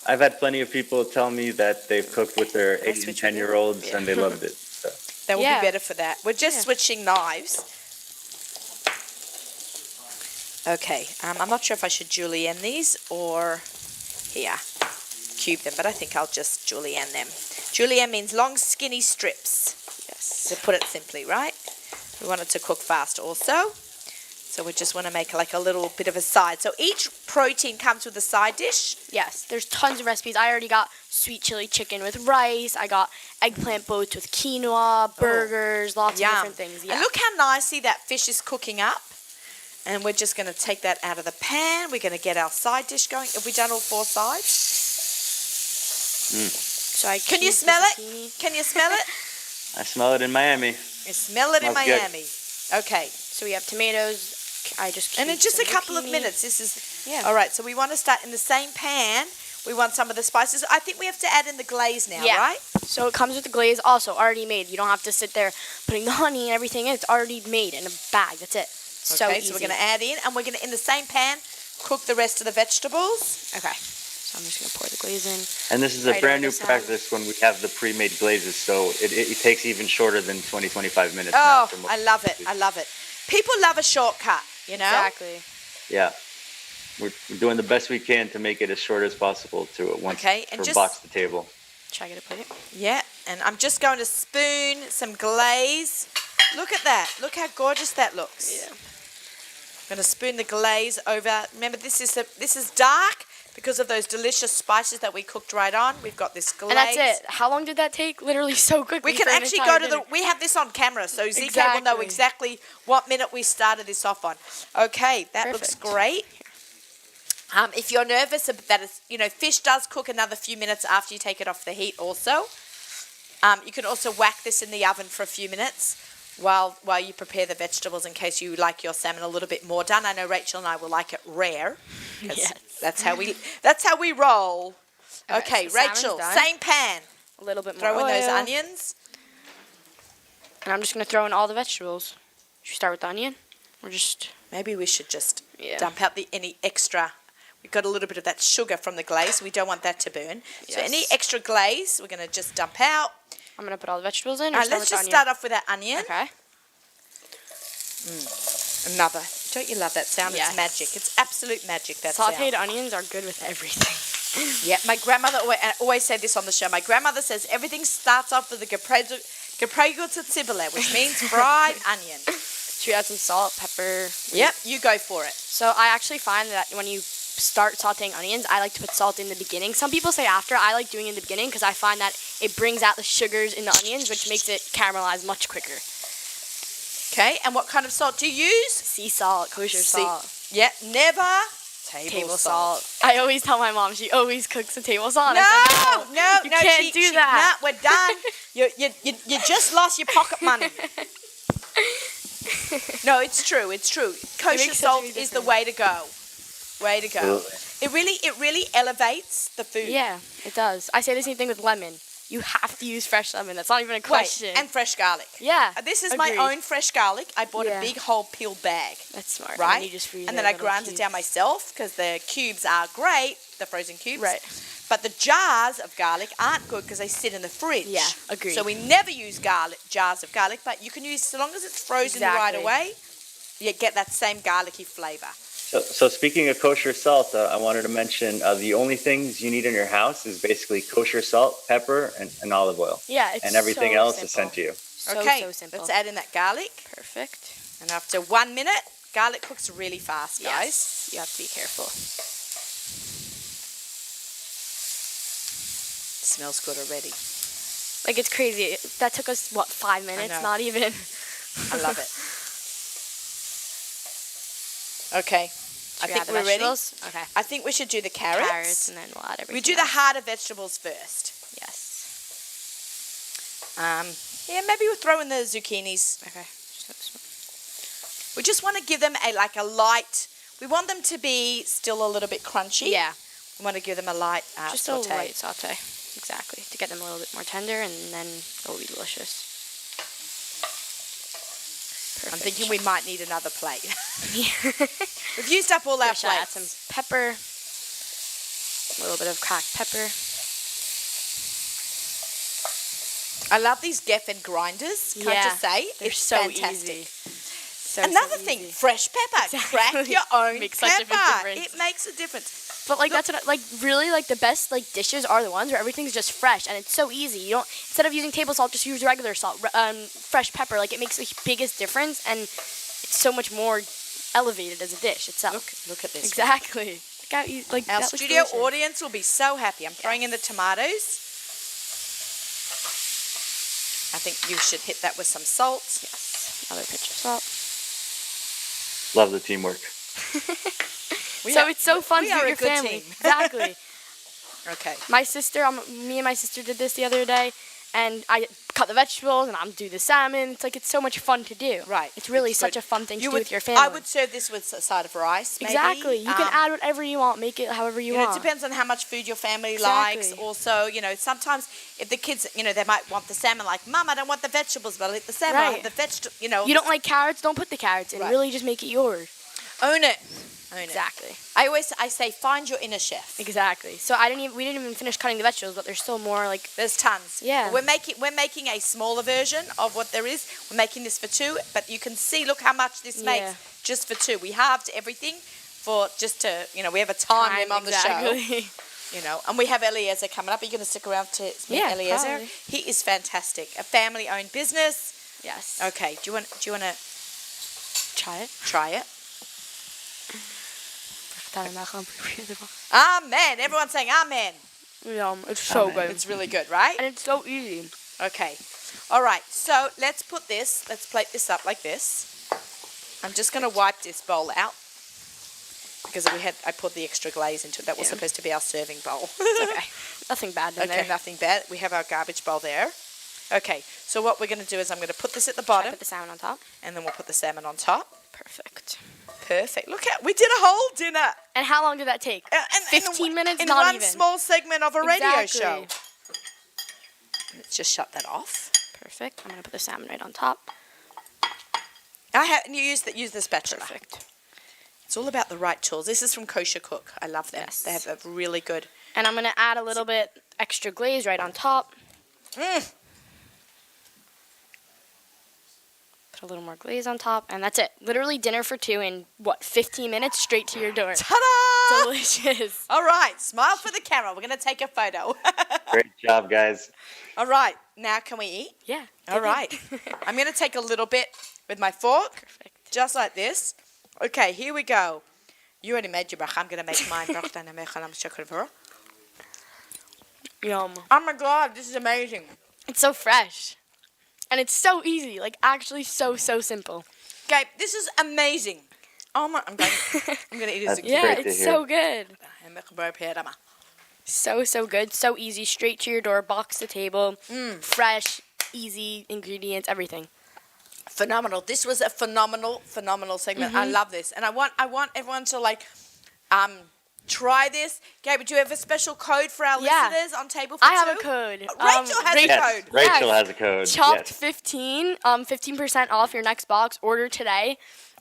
Speaker 4: I've had plenty of people tell me that they've cooked with their 8 and 10-year-olds and they loved it. So.
Speaker 1: That would
Speaker 2: Yeah.
Speaker 1: be better for that. We're just switching knives. Okay, I'm not sure if I should julienne these or cube them, but I think I'll just julienne them. Julienne means long, skinny strips.
Speaker 2: Yes.
Speaker 1: To put it simply, right? We want it to cook fast also. So we just want to make a little bit of a side. So each protein comes with a side dish.
Speaker 2: Yes. There's tons of recipes. I already got sweet chili chicken with rice. I got eggplant boats with quinoa, burgers, lots of different things. Yeah.
Speaker 1: And look how nicely that fish is cooking up. And we're just going to take that out of the pan. We're going to get our side dish going. Have we done all 4 sides?
Speaker 2: So I
Speaker 1: Can you
Speaker 2: cubed the
Speaker 1: smell it?
Speaker 2: zucchini.
Speaker 1: Can you smell it?
Speaker 4: I smell it in Miami.
Speaker 1: You smell it in
Speaker 4: Smells good.
Speaker 1: Miami. Okay.
Speaker 2: So we have tomatoes. I just
Speaker 1: And in
Speaker 2: cubed
Speaker 1: just a
Speaker 2: some
Speaker 1: couple of
Speaker 2: zucchini.
Speaker 1: minutes, this is...
Speaker 2: Yeah.
Speaker 1: All right, so we want to start in the same pan. We want some of the spices. I think we have to add in the glaze now,
Speaker 2: Yeah.
Speaker 1: right?
Speaker 2: So it comes with the glaze, also already made. You don't have to sit there putting the honey and everything in. It's already made in a bag. That's it. So
Speaker 1: Okay,
Speaker 2: easy.
Speaker 1: so we're going to add in, and we're going to, in the same pan, cook the rest of the vegetables.
Speaker 2: Okay. So So I'm just going to pour the glaze in.
Speaker 4: And this is a
Speaker 2: Right
Speaker 4: brand
Speaker 2: over
Speaker 4: new
Speaker 2: the salmon.
Speaker 4: practice when we have the pre-made glazes, so it takes even shorter than 20, 25 minutes
Speaker 1: Oh,
Speaker 4: now. For most
Speaker 1: I love it. I love it. People love a shortcut, you know?
Speaker 2: Exactly.
Speaker 4: Yeah. We're doing the best we can to make it as short as possible
Speaker 1: Okay, and
Speaker 4: from
Speaker 1: just-
Speaker 4: box to table.
Speaker 2: Should I get a plate?
Speaker 1: Yeah, and I'm just going to spoon some glaze. Look at that. Look how gorgeous that looks.
Speaker 2: Yeah.
Speaker 1: I'm going to spoon the glaze over. Remember, this is dark because of those delicious spices that we cooked right on. We've got this glaze.
Speaker 2: And that's it. How long did that take? Literally so quickly.
Speaker 1: We can
Speaker 2: for an
Speaker 1: actually
Speaker 2: entire
Speaker 1: go to
Speaker 2: dinner.
Speaker 1: we have this on camera, so ZK will know exactly what minute we started this off on. Okay, that looks
Speaker 2: Perfect.
Speaker 1: great. If you're nervous that it's, fish does cook another few minutes after you take it off the heat also. You can also whack this in the oven for a few minutes while you prepare the vegetables in case you like your salmon a little bit more done. I know Rachel and I will like it rare. 'Cause
Speaker 2: Yes.
Speaker 1: That's how we roll. Okay,
Speaker 2: so salmon's
Speaker 1: Rachel,
Speaker 2: done.
Speaker 1: same pan.
Speaker 2: A little bit more
Speaker 1: Throw in those
Speaker 2: oil.
Speaker 1: onions.
Speaker 2: And I'm just going to throw in all the vegetables. Should we start with the onion? Or just...
Speaker 1: Maybe we should just
Speaker 2: Yeah.
Speaker 1: dump out any extra. We've got a little bit of that sugar from the glaze. We don't want that to burn. So
Speaker 2: Yes.
Speaker 1: any extra glaze, we're going to just dump out.
Speaker 2: I'm going to put all the vegetables in. Or
Speaker 1: All right,
Speaker 2: start
Speaker 1: let's
Speaker 2: with
Speaker 1: just
Speaker 2: the
Speaker 1: start off with that onion.
Speaker 2: onion? Okay.
Speaker 1: Another. Don't you love that sound?
Speaker 2: Yes.
Speaker 1: It's magic. It's absolute magic, that
Speaker 2: Sauteed
Speaker 1: sound.
Speaker 2: onions are good with everything.
Speaker 1: Yeah, my grandmother always said this on the show. My grandmother says everything starts off with the geprego to zwiebeln, which means fried onion.
Speaker 2: Should we add some salt, pepper?
Speaker 1: Yep, you go for it.
Speaker 2: So I actually find that when you start sauteing onions, I like to put salt in the beginning. Some people say after. I like doing it in the beginning because I find that it brings out the sugars in the onions, which makes it caramelize much quicker.
Speaker 1: Okay, and what kind of salt do you use?
Speaker 2: Sea salt, kosher salt,
Speaker 1: Yeah, never
Speaker 2: table salt. I always tell my mom she always cooks a table salt. and
Speaker 1: No,
Speaker 2: I said,
Speaker 1: no,
Speaker 2: you
Speaker 1: no,
Speaker 2: can't do that.
Speaker 1: Nah, we're done. You just lost your pocket money. No, it's true. It's true. Kosher
Speaker 2: makes such a
Speaker 1: salt
Speaker 2: big
Speaker 1: is the
Speaker 2: difference.
Speaker 1: way to go. Way to go.
Speaker 4: Absolutely.
Speaker 1: It really elevates the food.
Speaker 2: Yeah, it does. I say the same thing with lemon. You have to use fresh lemon. That's not even a question.
Speaker 1: Wait, and fresh garlic.
Speaker 2: yeah,
Speaker 1: This is
Speaker 2: agreed.
Speaker 1: my own fresh garlic. I bought
Speaker 2: Yeah.
Speaker 1: a big whole peeled bag,
Speaker 2: That's smart.
Speaker 1: right?
Speaker 2: And then you just freeze
Speaker 1: and
Speaker 2: it
Speaker 1: then I
Speaker 2: in little
Speaker 1: ground it down
Speaker 2: cubes.
Speaker 1: myself because the cubes are great, the frozen cubes.
Speaker 2: Right.
Speaker 1: But the jars of garlic aren't good because they sit in the fridge.
Speaker 2: Yeah, agreed.
Speaker 1: So we never use jars of garlic, but you can use, so long as it's frozen right
Speaker 2: Exactly.
Speaker 1: away, you get that same garlicky flavor.
Speaker 4: So speaking of kosher salt, I wanted to mention the only things you need in your house is basically kosher salt, pepper, and olive oil.
Speaker 2: Yeah, it's
Speaker 4: And everything
Speaker 2: so
Speaker 4: else
Speaker 2: simple.
Speaker 4: is sent to you.
Speaker 2: So,
Speaker 1: Okay,
Speaker 2: so simple.
Speaker 1: let's add in that garlic.
Speaker 2: Perfect.
Speaker 1: And after 1 minute, garlic cooks really fast, guys.
Speaker 2: Yes, you have to be careful.
Speaker 1: Smells good already.
Speaker 2: Like, it's crazy. That took us, 5 minutes?
Speaker 1: know.
Speaker 2: Not even.
Speaker 1: I love it. Okay. I
Speaker 2: Should we
Speaker 1: think
Speaker 2: add the
Speaker 1: we're ready.
Speaker 2: vegetables? Okay.
Speaker 1: I think we should do the carrots.
Speaker 2: Carrots, and then we'll add everything
Speaker 1: We do the
Speaker 2: else.
Speaker 1: harder vegetables first.
Speaker 2: Yes.
Speaker 1: Yeah, maybe we'll throw in the zucchinis.
Speaker 2: Okay.
Speaker 1: We just want to give them a light. We want them to be still a little bit crunchy.
Speaker 2: Yeah.
Speaker 1: We want to give them a light
Speaker 2: Just
Speaker 1: saute.
Speaker 2: a light saute. Exactly. To get them a little bit more tender, and then it'll be delicious. Perfect.
Speaker 1: I'm thinking we might need another plate.
Speaker 2: Yeah.
Speaker 1: We've used up all our
Speaker 2: Should I add
Speaker 1: plates.
Speaker 2: some pepper? A little bit of cracked pepper.
Speaker 1: I love these Geffen grinders. Can't
Speaker 2: Yeah,
Speaker 1: you say?
Speaker 2: They're
Speaker 1: It's
Speaker 2: so
Speaker 1: fantastic.
Speaker 2: easy. So
Speaker 1: Another thing,
Speaker 2: easy.
Speaker 1: fresh pepper. Crack
Speaker 2: Exactly.
Speaker 1: your own
Speaker 2: Makes
Speaker 1: pepper.
Speaker 2: such a big difference.
Speaker 1: It makes a difference.
Speaker 2: But like that's what, like really like the best like dishes are the ones where everything's just fresh and it's so easy. You don't instead of using table salt, just use regular salt, fresh pepper. Like it makes the biggest difference and it's so much more elevated as a dish itself.
Speaker 1: Look at this.
Speaker 2: Exactly. Like
Speaker 1: Our
Speaker 2: that looks
Speaker 1: studio
Speaker 2: delicious.
Speaker 1: audience will be so happy. I'm throwing in the tomatoes. I think you should hit that with some salt.
Speaker 2: Yes. Another pinch of salt.
Speaker 4: Love the teamwork.
Speaker 2: It's so fun
Speaker 1: we
Speaker 2: to be
Speaker 1: are
Speaker 2: with
Speaker 1: a
Speaker 2: your
Speaker 1: good
Speaker 2: family.
Speaker 1: team.
Speaker 2: Exactly.
Speaker 1: Okay.
Speaker 2: Me and my sister did this the other day, and I cut the vegetables and I'm do the salmon. It's so much fun to do.
Speaker 1: Right.
Speaker 2: It's really
Speaker 1: It's
Speaker 2: such
Speaker 1: good.
Speaker 2: a fun thing to do with your family.
Speaker 1: I would serve this with a side of rice, maybe.
Speaker 2: Exactly. You can add whatever you want. Make it however you want.
Speaker 1: It depends on how much food your family
Speaker 2: Exactly.
Speaker 1: likes. Also, sometimes if the kids, they might want the salmon. Like, Mum, I don't want the vegetables, but I'll eat the salmon. I'll have
Speaker 2: Right.
Speaker 1: the vegetable.
Speaker 2: You don't like carrots? Don't put the carrots in.
Speaker 1: Right.
Speaker 2: Really, just make it yours.
Speaker 1: Own it. Own it.
Speaker 2: Exactly.
Speaker 1: I say find your inner chef.
Speaker 2: Exactly. So we didn't even finish cutting the vegetables, but there's still more like.
Speaker 1: There's tons.
Speaker 2: Yeah.
Speaker 1: We're making a smaller version of what there is. We're making this for 2, but you can see, look how much this makes just for 2. We halved everything for just to, we have a time limit on the show. And we have Eliezer coming up. Are you going to stick around to meet Eliezer?
Speaker 2: Probably.
Speaker 1: He is fantastic. A family-owned business.
Speaker 2: Yes.
Speaker 1: Okay. Do you want to
Speaker 2: Try it.
Speaker 1: try it? Amen. Everyone's saying amen.
Speaker 2: Yum. It's so good.
Speaker 1: It's really good, right?
Speaker 2: And it's so easy.
Speaker 1: Okay. All right. So let's plate this up like this. I'm just going to wipe this bowl out because I put the extra glaze into it. That was supposed to be our serving bowl.
Speaker 2: It's okay. Nothing bad in there.
Speaker 1: Okay, nothing bad. We have our garbage bowl there. Okay. So what we're going to do is I'm going to put this at the bottom.
Speaker 2: Put the salmon on top.
Speaker 1: And then we'll put the salmon on top.
Speaker 2: Perfect.
Speaker 1: Perfect. Look at we did a whole dinner.
Speaker 2: And how long did that take? 15 minutes?
Speaker 1: In
Speaker 2: Not
Speaker 1: one
Speaker 2: even.
Speaker 1: small segment of a radio
Speaker 2: Exactly.
Speaker 1: show. Let's just shut that off.
Speaker 2: Perfect. I'm gonna put the salmon right on top.
Speaker 1: You use the spatula.
Speaker 2: Perfect.
Speaker 1: It's all about the right tools. This is from Kosher Cook. I love them.
Speaker 2: Yes.
Speaker 1: They have a really good.
Speaker 2: And I'm gonna add a little bit extra glaze right on top. Put a little more glaze on top, and that's it. Literally dinner for 2 in 15 minutes straight to your door.
Speaker 1: Ta-da!
Speaker 2: Delicious.
Speaker 1: All right, smile for the camera. We're gonna take a photo.
Speaker 4: Great job, guys.
Speaker 1: All right, now can we eat?
Speaker 2: Yeah.
Speaker 1: All right. I'm gonna take a little bit with my fork,
Speaker 2: Perfect.
Speaker 1: just like this. Okay, here we go. You already made your bracha. I'm gonna make mine.
Speaker 2: Yum.
Speaker 1: Oh my God, this is amazing.
Speaker 2: It's so fresh. And it's so easy. Like, actually so simple.
Speaker 1: Okay, this is amazing. Oh my, I'm gonna eat this
Speaker 4: That's
Speaker 1: again.
Speaker 2: Yeah,
Speaker 4: great to
Speaker 2: it's
Speaker 4: hear.
Speaker 2: so good.
Speaker 1: So
Speaker 2: So good. So easy. Straight to your door. Box to table. Fresh. Easy ingredients. Everything.
Speaker 1: phenomenal. This was a phenomenal segment. I love this, and I want everyone to try this. Gabe, do you have a special code for our listeners on table for
Speaker 2: I
Speaker 1: 2?
Speaker 2: have a code.
Speaker 1: Rachel has a
Speaker 4: Yes,
Speaker 1: code.
Speaker 4: Rachel
Speaker 2: Yes.
Speaker 4: has a code.
Speaker 2: Chopped
Speaker 4: Yes.
Speaker 2: 15, 15% off your next box. Order today.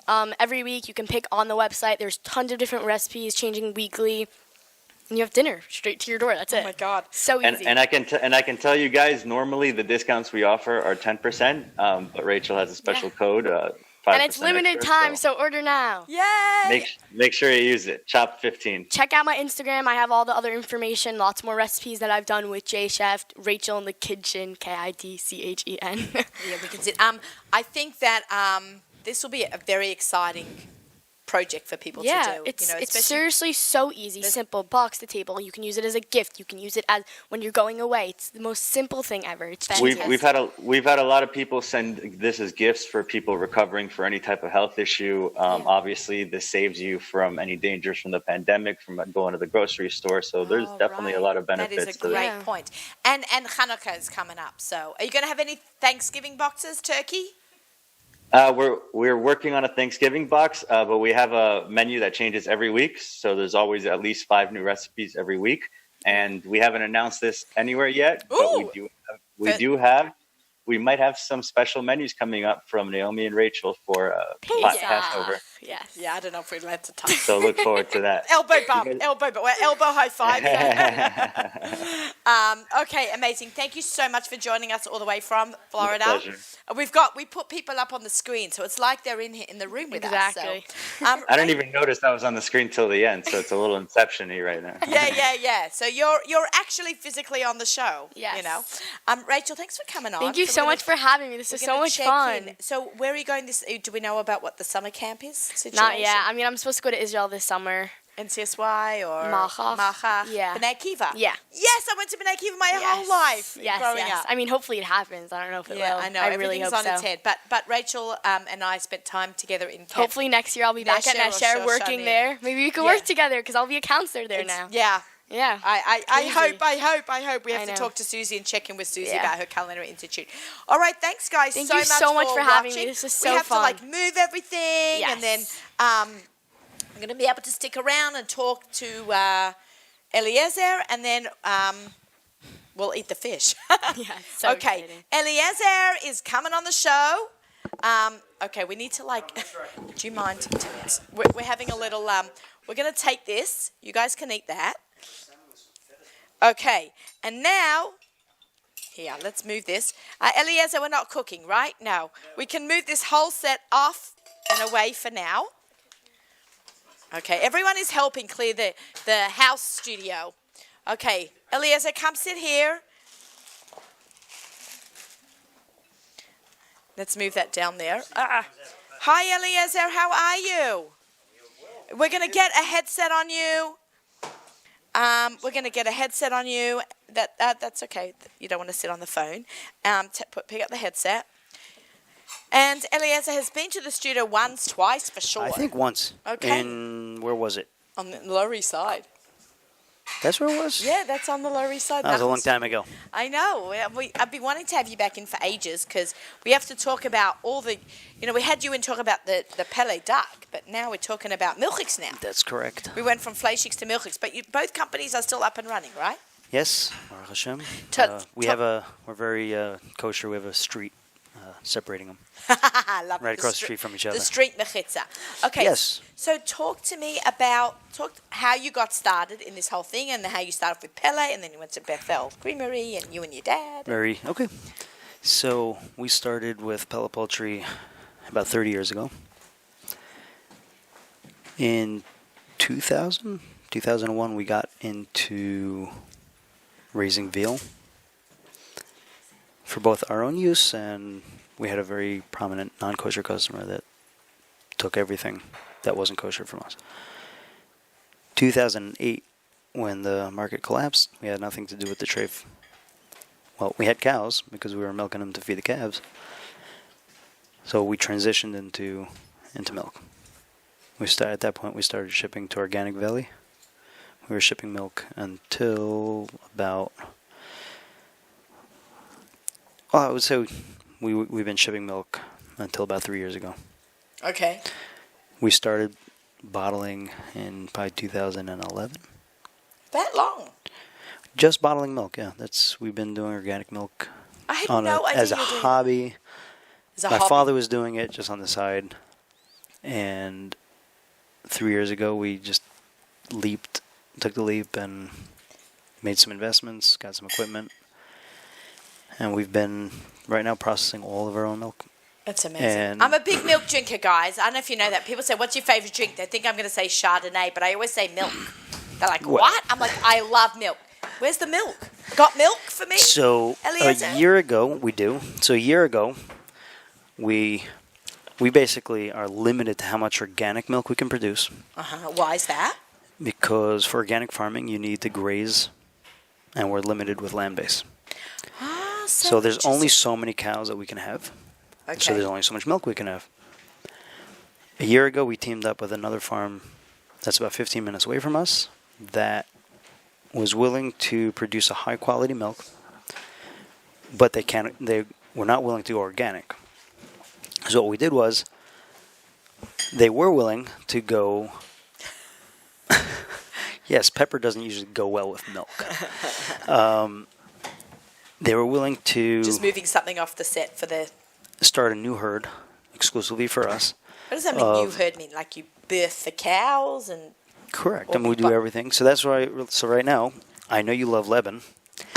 Speaker 2: Every week you can pick on the website. There's tons of different recipes changing weekly. And you have dinner straight to your door. That's it.
Speaker 1: Oh my God.
Speaker 2: So easy.
Speaker 4: And I can tell you guys, normally the discounts we offer are 10%, but Rachel has a special code. 5%
Speaker 2: and it's limited
Speaker 4: extra,
Speaker 2: time, so order now.
Speaker 1: Yay!
Speaker 4: make sure you use it. Chop 15.
Speaker 2: Check out my Instagram. I have all the other information, lots more recipes that I've done with J Chef, Rachel in the Kitchen, KIDCHEN.
Speaker 1: Yeah, we can see. I think that this will be a very exciting project for people to do.
Speaker 2: It's
Speaker 1: especially-
Speaker 2: seriously so easy, simple, box to table. You can use it as a gift. You can use it as when you're going away. It's the most simple thing ever. It's fantastic.
Speaker 4: We've had a lot of people send this as gifts for people recovering for any type of health issue. Obviously, this saves you from any dangers from the pandemic, from going to the grocery store. So there's definitely a lot of benefits.
Speaker 1: That is a
Speaker 4: to
Speaker 1: great
Speaker 4: this.
Speaker 1: point. And Hanukkah is coming up. So are you going to have any Thanksgiving boxes, turkey?
Speaker 4: We're working on a Thanksgiving box, but we have a menu that changes every week. So there's always at least 5 new recipes every week, and we haven't announced this anywhere yet.
Speaker 1: Ooh.
Speaker 4: But we might have some special menus coming up from Naomi and Rachel for Passover.
Speaker 2: Yes.
Speaker 1: Yeah, I don't know if we're allowed to talk.
Speaker 4: So look forward to that.
Speaker 1: Elbow bump, we're elbow high five. Okay, amazing. Thank you so much for joining us all the way from Florida.
Speaker 4: pleasure.
Speaker 1: We put people up on the screen, so it's like they're in here in the room with us.
Speaker 2: Exactly.
Speaker 1: So,
Speaker 4: I didn't even notice that was on the screen till the end, so it's a little inception-y right now.
Speaker 1: Yeah. So you're actually physically on the show.
Speaker 2: Yes.
Speaker 1: You know. Rachel, thanks for coming on.
Speaker 2: Thank you so much for having me. This is so much fun.
Speaker 1: So where are you going this? Do we know about what the summer camp is? Situation?
Speaker 2: Not yet. I mean, I'm supposed to go to Israel this summer.
Speaker 1: NCSY or
Speaker 2: Macha. Yeah.
Speaker 1: B'nai Kiva.
Speaker 2: Yeah.
Speaker 1: Yes, I went to B'nai Kiva my whole life growing up.
Speaker 2: I mean, hopefully it happens. I don't know if it will.
Speaker 1: I know.
Speaker 2: I really
Speaker 1: Everything's
Speaker 2: hope
Speaker 1: on
Speaker 2: so.
Speaker 1: its head. But Rachel and I spent time together in camp.
Speaker 2: Hopefully next year I'll be back at
Speaker 1: Nesher or
Speaker 2: Nesher working
Speaker 1: Shoshani.
Speaker 2: there. Maybe we can
Speaker 1: Yeah.
Speaker 2: work together because I'll be a counselor there now.
Speaker 1: Yeah.
Speaker 2: Yeah.
Speaker 1: I
Speaker 2: Crazy.
Speaker 1: hope. We have
Speaker 2: I
Speaker 1: to
Speaker 2: know.
Speaker 1: talk to Susie and check in with Susie
Speaker 2: Yeah.
Speaker 1: about her Culinary Institute. All right, thanks guys
Speaker 2: Thank
Speaker 1: so
Speaker 2: you
Speaker 1: much
Speaker 2: so much for having me.
Speaker 1: watching.
Speaker 2: This is so
Speaker 1: We have
Speaker 2: fun.
Speaker 1: to move everything and then
Speaker 2: Yes.
Speaker 1: I'm going to be able to stick around and talk to Eliezer and then we'll eat the fish.
Speaker 2: Yeah, so
Speaker 1: okay,
Speaker 2: exciting.
Speaker 1: Eliezer is coming on the show. Okay, we need to do you mind? 2 minutes. We're having a little, we're going to take this. You guys can eat that. Okay, and now, here, let's move this. Eliezer, we're not cooking, right? No. We can move this whole set off and away for now. Okay, everyone is helping clear the house studio. Okay, Eliezer, come sit here. Let's move that down there. Hi, Eliezer, how are you? We're going to get a headset on you. We're going to get a headset on you. That's okay. You don't want to sit on the phone. Pick up the headset. And Eliezer has been to the studio once, twice for sure.
Speaker 5: I think once.
Speaker 1: Okay.
Speaker 5: And where was it?
Speaker 1: On the Lower East Side.
Speaker 5: That's where it was?
Speaker 1: Yeah, that's on the Lower East Side.
Speaker 5: That was a long time ago.
Speaker 1: I know. I've been wanting to have you back in for ages because we have to talk about all the, we had you in talk about the Pele duck, but now we're talking about milchiks now.
Speaker 5: That's correct.
Speaker 1: We went from fleischiks to milchiks, but both companies are still up and running, right?
Speaker 5: Yes, Baruch Hashem. We're very kosher. We have a street separating them.
Speaker 1: Love
Speaker 5: Right across the street from each other.
Speaker 1: The street mechitza. Okay.
Speaker 5: Yes.
Speaker 1: So talk to me about how you got started in this whole thing and how you started with Pele and then you went to Bethel Creamery and you and your dad.
Speaker 5: Okay. So we started with Pele Poultry about 30 years ago. In 2001, we got into raising veal for both our own use, and we had a very prominent non-kosher customer that took everything that wasn't kosher from us. 2008, when the market collapsed, we had nothing to do with the treif. Well, we had cows because we were milking them to feed the calves. So we transitioned into milk. At that point, we started shipping to Organic Valley. We were shipping milk until about... Well, I would say we've been shipping milk until about 3 years ago.
Speaker 1: Okay.
Speaker 5: We started bottling in probably 2011.
Speaker 1: That long?
Speaker 5: Just bottling milk, yeah. We've been doing organic milk
Speaker 1: I had no idea
Speaker 5: as a hobby. My father was doing it just on the side. And 3 years ago, we just took the leap and made some investments, got some equipment. And we've been right now processing all of our own milk.
Speaker 1: That's amazing. I'm a big milk drinker, guys. I don't know if you know that. People say, what's your favorite drink? They think I'm going to say Chardonnay, but I always say milk. They're like, what? I'm like, I love milk. Where's the milk? Got milk for me?
Speaker 5: So
Speaker 1: Eliezer?
Speaker 5: a year ago, we do. So a year ago, we basically are limited to how much organic milk we can produce.
Speaker 1: Why is that?
Speaker 5: Because for organic farming, you need to graze, and we're limited with land base. So there's only so many cows that we can have.
Speaker 1: Okay.
Speaker 5: So there's only so much milk we can have. A year ago, we teamed up with another farm that's about 15 minutes away from us that was willing to produce a high-quality milk, but they were not willing to go organic. So what we did was, they were willing to go... Yes, pepper doesn't usually go well with milk. They were willing to...
Speaker 1: Just moving something off the set for the...
Speaker 5: Start a new herd exclusively for us.
Speaker 1: What does that mean, new herd mean? Like you birth the cows and...
Speaker 5: Correct. And we do everything. So that's why... So right now, I know you love Lebanon.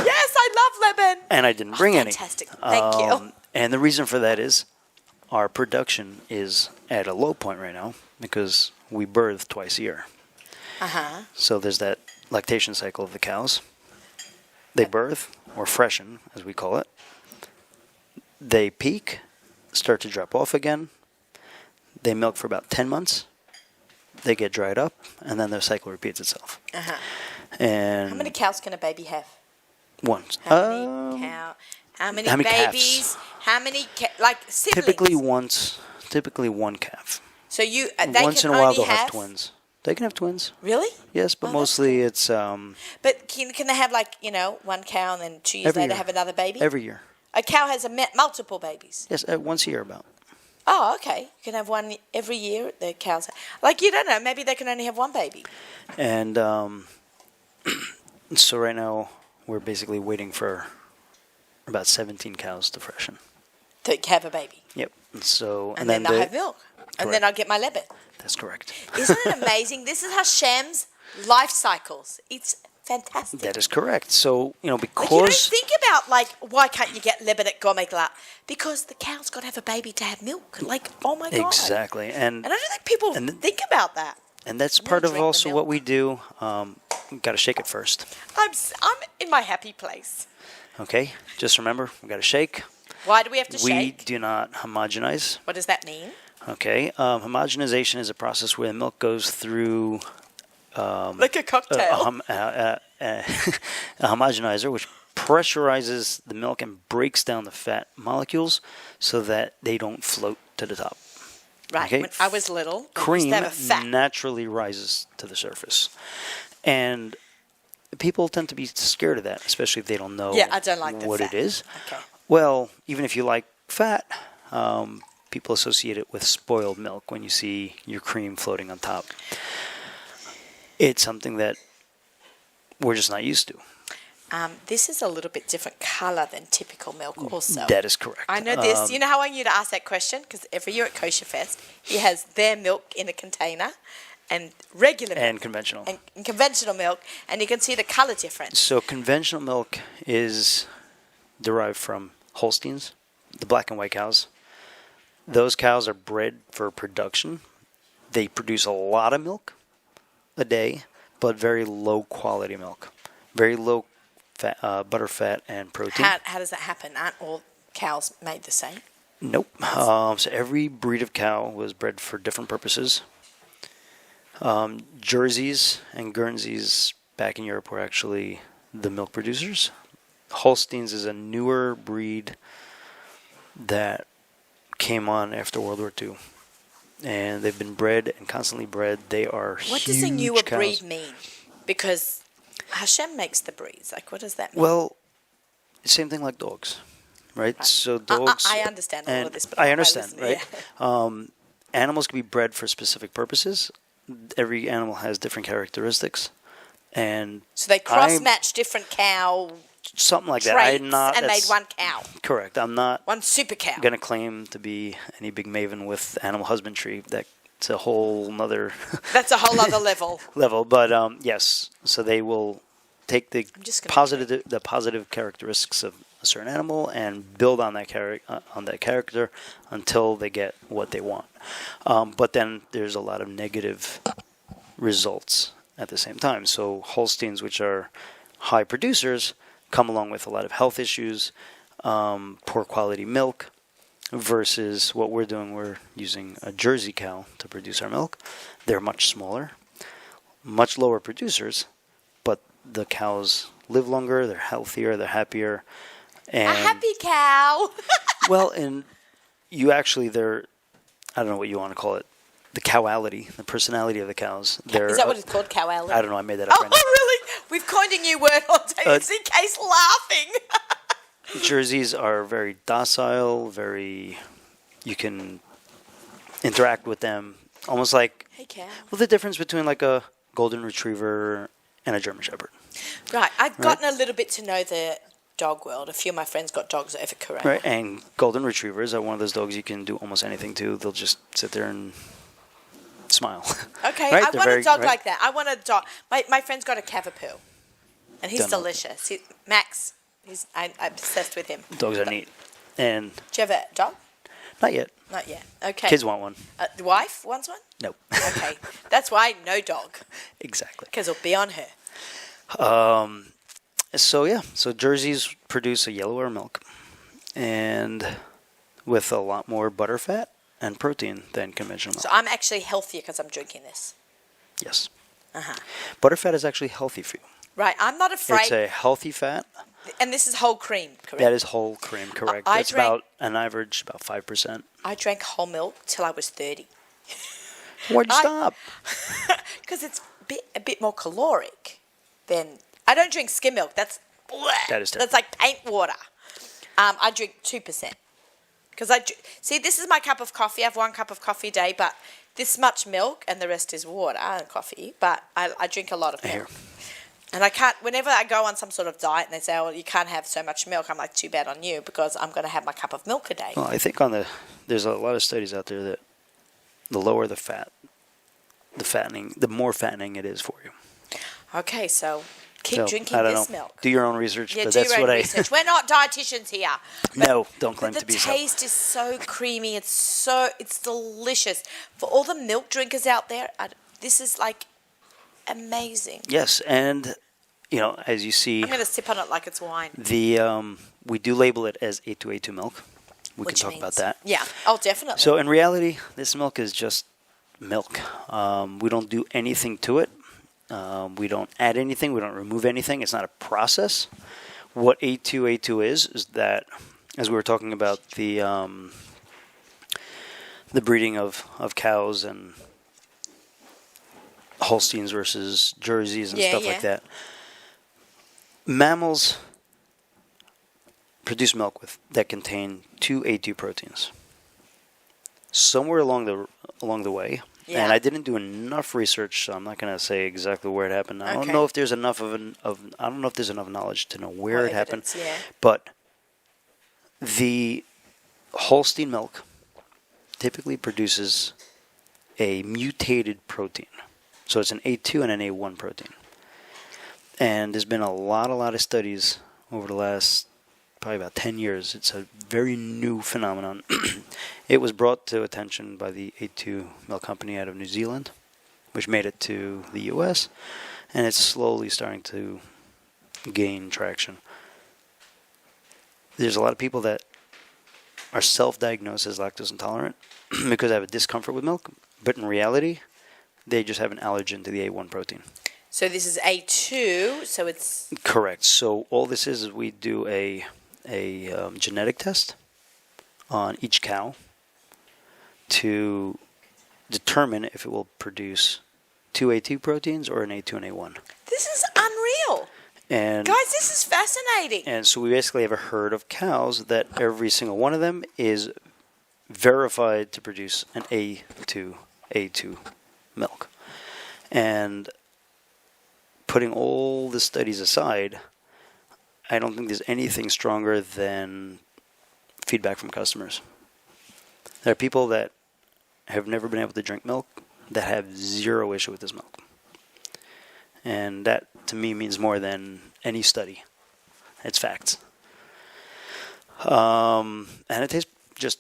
Speaker 1: Yes, I love Lebanon!
Speaker 5: And I didn't bring any.
Speaker 1: Fantastic. Thank you.
Speaker 5: And the reason for that is our production is at a low point right now because we birth twice a year. So there's that lactation cycle of the cows. They birth, or freshen, as we call it. They peak, start to drop off again. They milk for about 10 months. They get dried up, and then their cycle repeats itself. And
Speaker 1: how many cows can a baby have?
Speaker 5: One.
Speaker 1: How many babies?
Speaker 5: Calves?
Speaker 1: How many siblings?
Speaker 5: Typically one calf.
Speaker 1: So they
Speaker 5: once
Speaker 1: can
Speaker 5: in a while
Speaker 1: only
Speaker 5: they'll have twins. They can have twins.
Speaker 1: Really?
Speaker 5: Yes, but mostly it's...
Speaker 1: But can they have one cow and then 2 years later have another baby?
Speaker 5: Every year.
Speaker 1: A cow has multiple babies?
Speaker 5: Yes, once a year about.
Speaker 1: Oh, okay. You can have one every year, the cows. You don't know, maybe they can only have one baby.
Speaker 5: And so right now we're basically waiting for about 17 cows to freshen.
Speaker 1: to have a baby.
Speaker 5: Yep. So
Speaker 1: And then they'll have milk. And then
Speaker 5: Correct.
Speaker 1: I'll get my lemon.
Speaker 5: That's correct.
Speaker 1: Isn't it amazing? This is Hashem's life cycles. It's fantastic.
Speaker 5: That is correct. So,
Speaker 1: Like, you don't
Speaker 5: because
Speaker 1: think about, like, why can't you get lemon at Gourmet Glatt? Because the cow's got to have a baby to have milk. Like, oh my God.
Speaker 5: exactly,
Speaker 1: And I don't think people think about that.
Speaker 5: and that's
Speaker 1: I'm gonna
Speaker 5: part of
Speaker 1: drink the
Speaker 5: also what
Speaker 1: milk.
Speaker 5: we do. Got to shake it first.
Speaker 1: I'm in my happy place.
Speaker 5: Okay. Just remember, we got to shake.
Speaker 1: Why do we have to
Speaker 5: We
Speaker 1: shake?
Speaker 5: do not homogenize.
Speaker 1: What does that mean?
Speaker 5: Okay. Homogenization is a process where the milk goes through
Speaker 1: Like a
Speaker 5: a,
Speaker 1: cocktail.
Speaker 5: hom- a homogenizer, which pressurizes the milk and breaks down the fat molecules so that they don't float to the top.
Speaker 1: Right.
Speaker 5: Okay.
Speaker 1: When I was little, we used
Speaker 5: Cream
Speaker 1: to have a fat.
Speaker 5: naturally rises to the surface. And people tend to be scared of that, especially if they don't know
Speaker 1: Yeah, I don't like the
Speaker 5: what
Speaker 1: fat.
Speaker 5: it is.
Speaker 1: Okay.
Speaker 5: Well, even if you like fat, people associate it with spoiled milk when you see your cream floating on top. It's something that we're just not used to.
Speaker 1: This is a little bit different color than typical milk also.
Speaker 5: That is correct.
Speaker 1: I know this. You know how I knew to ask that question? Because every year at Kosher Fest, he has their milk in a container and regular milk
Speaker 5: And conventional.
Speaker 1: and conventional milk, and you can see the color difference.
Speaker 5: So conventional milk is derived from Holsteins, the black and white cows. Those cows are bred for production. They produce a lot of milk a day, but very low quality milk. Very low fat, butter fat and protein.
Speaker 1: How does that happen? Aren't all cows made the same?
Speaker 5: Nope. So every breed of cow was bred for different purposes. Jerseys and Guernseys back in Europe were actually the milk producers. Holsteins is a newer breed that came on after World War II. And they've been bred and constantly bred. They are
Speaker 1: What
Speaker 5: huge
Speaker 1: does a newer
Speaker 5: cows.
Speaker 1: breed mean? Because Hashem makes the breeds. Like, what does that mean?
Speaker 5: Well, same thing like dogs, right? So dogs.
Speaker 1: I understand all
Speaker 5: and
Speaker 1: of this, but
Speaker 5: I
Speaker 1: I
Speaker 5: understand,
Speaker 1: listen,
Speaker 5: right? Animals can be bred for specific purposes. Every animal has different characteristics, and
Speaker 1: So they cross-match different cow
Speaker 5: something like that.
Speaker 1: traits
Speaker 5: I'm not.
Speaker 1: and made
Speaker 5: that's
Speaker 1: one cow,
Speaker 5: correct. I'm not
Speaker 1: one super cow.
Speaker 5: going to claim to be any big maven with animal husbandry. That's a whole nother
Speaker 1: That's a whole other level.
Speaker 5: level. But yes, so they will take the
Speaker 1: just gonna
Speaker 5: positive characteristics of a certain animal and build on that character until they get what they want. But then there's a lot of negative results at the same time. So Holsteins, which are high producers, come along with a lot of health issues, poor quality milk, versus what we're doing. We're using a Jersey cow to produce our milk. They're much smaller, much lower producers, but the cows live longer, they're healthier, they're happier. And
Speaker 1: A happy cow.
Speaker 5: well, and you actually, I don't know what you want to call it, the cowality, the personality of the cows.
Speaker 1: Is that what it's called, cowality?
Speaker 5: I don't know, I made that up
Speaker 1: Oh,
Speaker 5: right now.
Speaker 1: really? We've coined a new word on CK's laughing.
Speaker 5: Jerseys are very docile, you can interact with them, almost like,
Speaker 1: Hey, cow.
Speaker 5: well, the difference between like a golden retriever and a German Shepherd.
Speaker 1: Right, I've gotten a little bit to know the dog world. A few of my friends got dogs over Corona.
Speaker 5: Right, and golden retrievers are one of those dogs you can do almost anything to. They'll just sit there and smile.
Speaker 1: Okay,
Speaker 5: Right?
Speaker 1: I
Speaker 5: They're
Speaker 1: want
Speaker 5: very-
Speaker 1: a dog
Speaker 5: right?
Speaker 1: like that. I want a dog. My friend's got a Cavapoo, and he's
Speaker 5: Don't know.
Speaker 1: delicious. Max, I'm obsessed with him.
Speaker 5: Dogs are neat. And
Speaker 1: Do you have a dog?
Speaker 5: not yet.
Speaker 1: Not yet. Okay.
Speaker 5: Kids want one.
Speaker 1: The wife wants one?
Speaker 5: No.
Speaker 1: Okay. That's why no dog,
Speaker 5: Exactly.
Speaker 1: because it'll be on her.
Speaker 5: So Jerseys produce a yellower milk, and with a lot more butter fat and protein than conventional milk.
Speaker 1: So I'm actually healthier because I'm drinking this.
Speaker 5: Yes.
Speaker 1: Uh-huh.
Speaker 5: Butterfat is actually healthy for you.
Speaker 1: Right, I'm not afraid.
Speaker 5: It's a healthy fat.
Speaker 1: And this is whole cream, correct?
Speaker 5: That is whole cream, correct.
Speaker 1: I
Speaker 5: That's
Speaker 1: drank-
Speaker 5: about an average, about 5%.
Speaker 1: I drank whole milk till I was 30.
Speaker 5: Why'd you stop?
Speaker 1: Because it's a bit more caloric than... I don't drink skim milk. That's...
Speaker 5: That is
Speaker 1: That's like paint water. I drink 2%. Because see, this is my cup of coffee. I have 1 cup of coffee a day, but this much milk and the rest is water and coffee. But I drink a lot of milk.
Speaker 5: Here.
Speaker 1: And I can't, whenever I go on some sort of diet and they say, oh, you can't have so much milk, I'm like, too bad on you, because I'm going to have my cup of milk a day.
Speaker 5: Well, I think there's a lot of studies out there that the lower the fat, the more fattening it is for you.
Speaker 1: Okay, so keep
Speaker 5: So,
Speaker 1: drinking
Speaker 5: I don't
Speaker 1: this
Speaker 5: know.
Speaker 1: milk.
Speaker 5: Do your own research,
Speaker 1: Yeah,
Speaker 5: but
Speaker 1: do
Speaker 5: that's
Speaker 1: your own
Speaker 5: what
Speaker 1: research. We're not dietitians here.
Speaker 5: No, don't claim
Speaker 1: But
Speaker 5: to be
Speaker 1: the
Speaker 5: so.
Speaker 1: taste is so creamy. It's delicious. For all the milk drinkers out there, this is like amazing.
Speaker 5: Yes, and as you see,
Speaker 1: I'm going to sip on it like it's wine.
Speaker 5: we do label it as A2A2 milk. We
Speaker 1: which
Speaker 5: can talk about
Speaker 1: means-
Speaker 5: that.
Speaker 1: Yeah. Oh, definitely.
Speaker 5: So in reality, this milk is just milk. We don't do anything to it. We don't add anything. We don't remove anything. It's not a process. What A2A2 is that, as we were talking about the breeding of cows and Holsteins versus Jerseys and stuff like that. Mammals produce milk that contain 2 A2 proteins. Somewhere along the way, and I didn't do enough research, so I'm not going to say exactly where it happened. I don't know if there's enough I don't know if there's enough knowledge to know where it happened.
Speaker 1: Yeah.
Speaker 5: But the Holstein milk typically produces a mutated protein. So it's an A2 and an A1 protein. And there's been a lot of studies over the last probably about 10 years. It's a very new phenomenon. It was brought to attention by the A2 milk company out of New Zealand, which made it to the US, and it's slowly starting to gain traction. There's a lot of people that are self-diagnosed as lactose intolerant because they have a discomfort with milk, but in reality, they just have an allergen to the A1 protein.
Speaker 1: So this is A2, so it's...
Speaker 5: Correct. So all this is we do a genetic test on each cow to determine if it will produce 2 A2 proteins or an A2 and A1.
Speaker 1: This is unreal.
Speaker 5: And
Speaker 1: Guys, this is fascinating.
Speaker 5: And so we basically have a herd of cows that every single one of them is verified to produce an A2 milk. And putting all the studies aside, I don't think there's anything stronger than feedback from customers. There are people that have never been able to drink milk that have zero issue with this milk. And that, to me, means more than any study. It's facts. And it tastes just,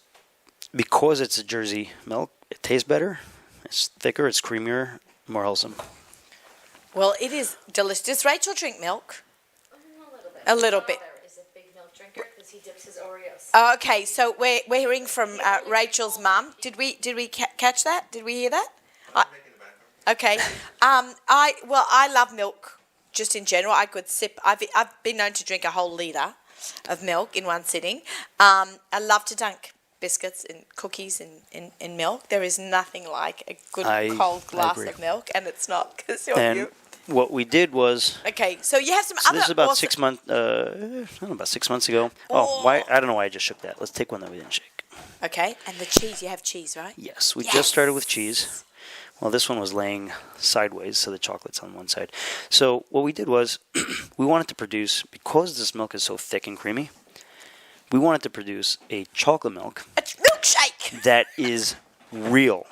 Speaker 5: because it's a Jersey milk, it tastes better. It's thicker, it's creamier, more wholesome.
Speaker 1: Well, it is delicious. Does Rachel drink milk?
Speaker 2: A little bit.
Speaker 1: A little bit.
Speaker 2: My father is a big milk drinker because he dips his Oreos.
Speaker 1: Oh, okay, so we're hearing from Rachel's mum. Did we catch that? Did we hear that? Okay. I love milk just in general. I could sip. I've been known to drink a whole litre of milk in one sitting. I love to dunk biscuits and cookies in milk. There is nothing like a good cold glass of milk, and it's not because you're you.
Speaker 5: What we did was...
Speaker 1: Okay, so you have some
Speaker 5: So
Speaker 1: other...
Speaker 5: this is about
Speaker 1: awesome-
Speaker 5: 6 months... I don't know, about 6 months ago. Oh, why? I don't know why I just shook that. Let's take one that we didn't shake.
Speaker 1: Okay, and the cheese. You have cheese, right?
Speaker 5: Yes, we just started with cheese. Well, this one was laying sideways, so the chocolate's on one side. So what we did was, we wanted to produce, because this milk is so thick and creamy, we wanted to produce a chocolate milk.
Speaker 1: A milkshake!
Speaker 5: That is real.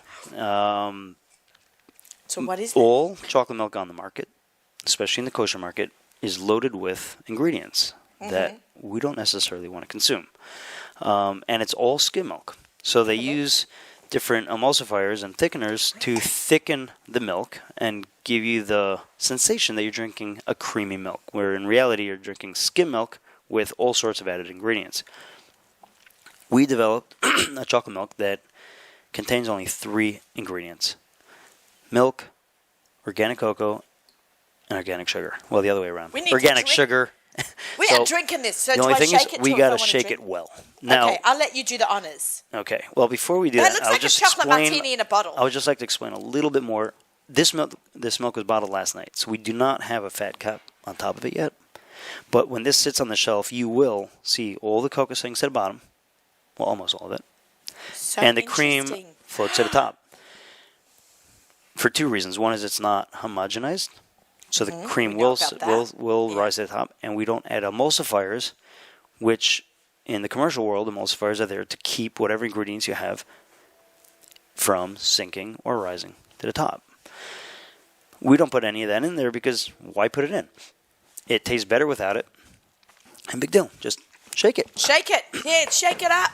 Speaker 1: So what is that?
Speaker 5: All chocolate milk on the market, especially in the kosher market, is loaded with ingredients that we don't necessarily want to consume. And it's all skim milk. So they use different emulsifiers and thickeners to thicken the milk and give you the sensation that you're drinking a creamy milk, where in reality you're drinking skim milk with all sorts of added ingredients. We developed a chocolate milk that contains only 3 ingredients: milk, organic cocoa, and organic sugar. Well, the other way around.
Speaker 1: We need to
Speaker 5: Organic
Speaker 1: drink-
Speaker 5: sugar.
Speaker 1: We are drinking this, so
Speaker 5: the
Speaker 1: do
Speaker 5: only
Speaker 1: I
Speaker 5: thing
Speaker 1: shake
Speaker 5: is
Speaker 1: it
Speaker 5: we
Speaker 1: too if I
Speaker 5: got to
Speaker 1: wanna
Speaker 5: shake
Speaker 1: drink?
Speaker 5: it well. Now,
Speaker 1: Okay, I'll let you do the honors.
Speaker 5: okay. Well, before we do
Speaker 1: That
Speaker 5: that,
Speaker 1: looks
Speaker 5: I'll
Speaker 1: like a
Speaker 5: just
Speaker 1: chocolate
Speaker 5: explain.
Speaker 1: martini in a bottle.
Speaker 5: I would just like to explain a little bit more. This milk was bottled last night, so we do not have a fat cap on top of it yet. But when this sits on the shelf, you will see all the cocoa sinks at the bottom, well, almost all of it,
Speaker 1: So
Speaker 5: and the cream
Speaker 1: interesting.
Speaker 5: floats to the top. For 2 reasons. One is it's not homogenized, So the cream
Speaker 1: we know
Speaker 5: will
Speaker 1: about that.
Speaker 5: rise to the top, and we don't add emulsifiers, which in the commercial world, emulsifiers are there to keep whatever ingredients you have from sinking or rising to the top. We don't put any of that in there because why put it in? It tastes better without it. And big deal. Just shake it.
Speaker 1: Shake it. Yeah, shake it up.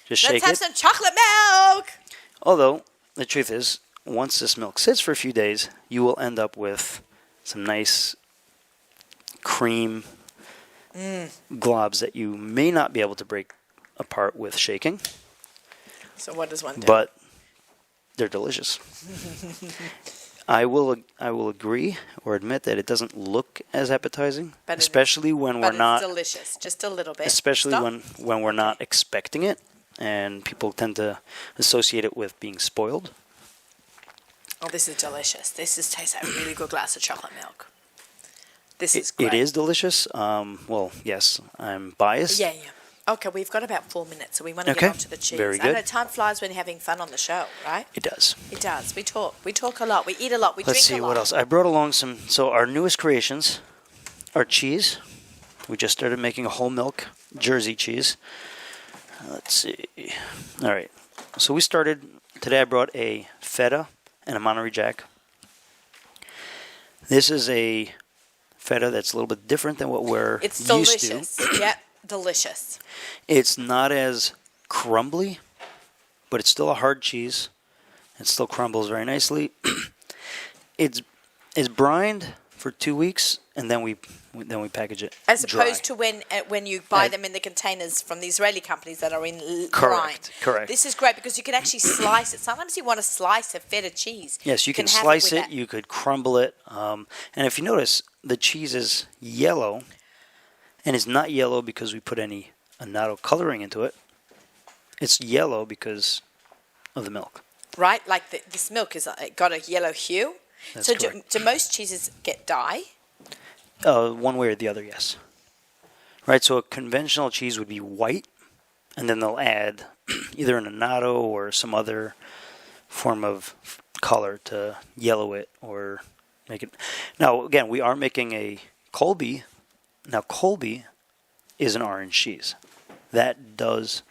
Speaker 5: Just
Speaker 1: Let's
Speaker 5: shake
Speaker 1: have
Speaker 5: it.
Speaker 1: some chocolate milk.
Speaker 5: Although, the truth is, once this milk sits for a few days, you will end up with some nice cream globs that you may not be able to break apart with shaking,
Speaker 1: So what does one do?
Speaker 5: but they're delicious. I will agree or admit that it doesn't look as appetizing,
Speaker 1: But
Speaker 5: especially when
Speaker 1: but
Speaker 5: we're not,
Speaker 1: it's delicious. Just a little bit.
Speaker 5: especially
Speaker 1: Stop.
Speaker 5: when we're not expecting it, and people tend to associate it with being spoiled.
Speaker 1: Oh, this is delicious. Tastes like a really good glass of chocolate milk. This is great.
Speaker 5: It is delicious. Well, yes, I'm biased.
Speaker 1: Yeah. Okay, we've got about 4 minutes, so we want to
Speaker 5: Okay,
Speaker 1: get on to the cheese.
Speaker 5: very
Speaker 1: I
Speaker 5: good.
Speaker 1: know time flies when you're having fun on the show, right?
Speaker 5: It does.
Speaker 1: It does. We talk. We talk a lot. We eat a lot. We
Speaker 5: Let's
Speaker 1: drink
Speaker 5: see
Speaker 1: a lot.
Speaker 5: what else. I brought along some. So our newest creations are cheese. We just started making a whole milk Jersey cheese. Let's see. All right. So we started today. I brought a Feta and a Monterey Jack. This is a Feta that's a little bit different than what we're
Speaker 1: It's
Speaker 5: used
Speaker 1: delicious.
Speaker 5: to.
Speaker 1: Yep, delicious.
Speaker 5: It's not as crumbly, but it's still a hard cheese. It still crumbles very nicely. it's brined for 2 weeks, and then we package it
Speaker 1: As
Speaker 5: dry.
Speaker 1: opposed to when you buy them in the containers from the Israeli companies that are in brine.
Speaker 5: Correct.
Speaker 1: This is great because you can actually slice it. Sometimes you want a slice of feta cheese.
Speaker 5: Yes, you can
Speaker 1: have
Speaker 5: slice
Speaker 1: with
Speaker 5: it.
Speaker 1: that.
Speaker 5: You could crumble it. And if you notice, the cheese is yellow, and it's not yellow because we put any annatto coloring into it. It's yellow because of the milk.
Speaker 1: Right? Like this milk has got a yellow hue.
Speaker 5: That's
Speaker 1: so
Speaker 5: correct.
Speaker 1: do most cheeses get dye?
Speaker 5: One way or the other, yes. Right, so a conventional cheese would be white, and then they'll add either an annatto or some other form of color to yellow it or make it. Now, again, we are making a Colby. Now, Colby is an orange cheese. That does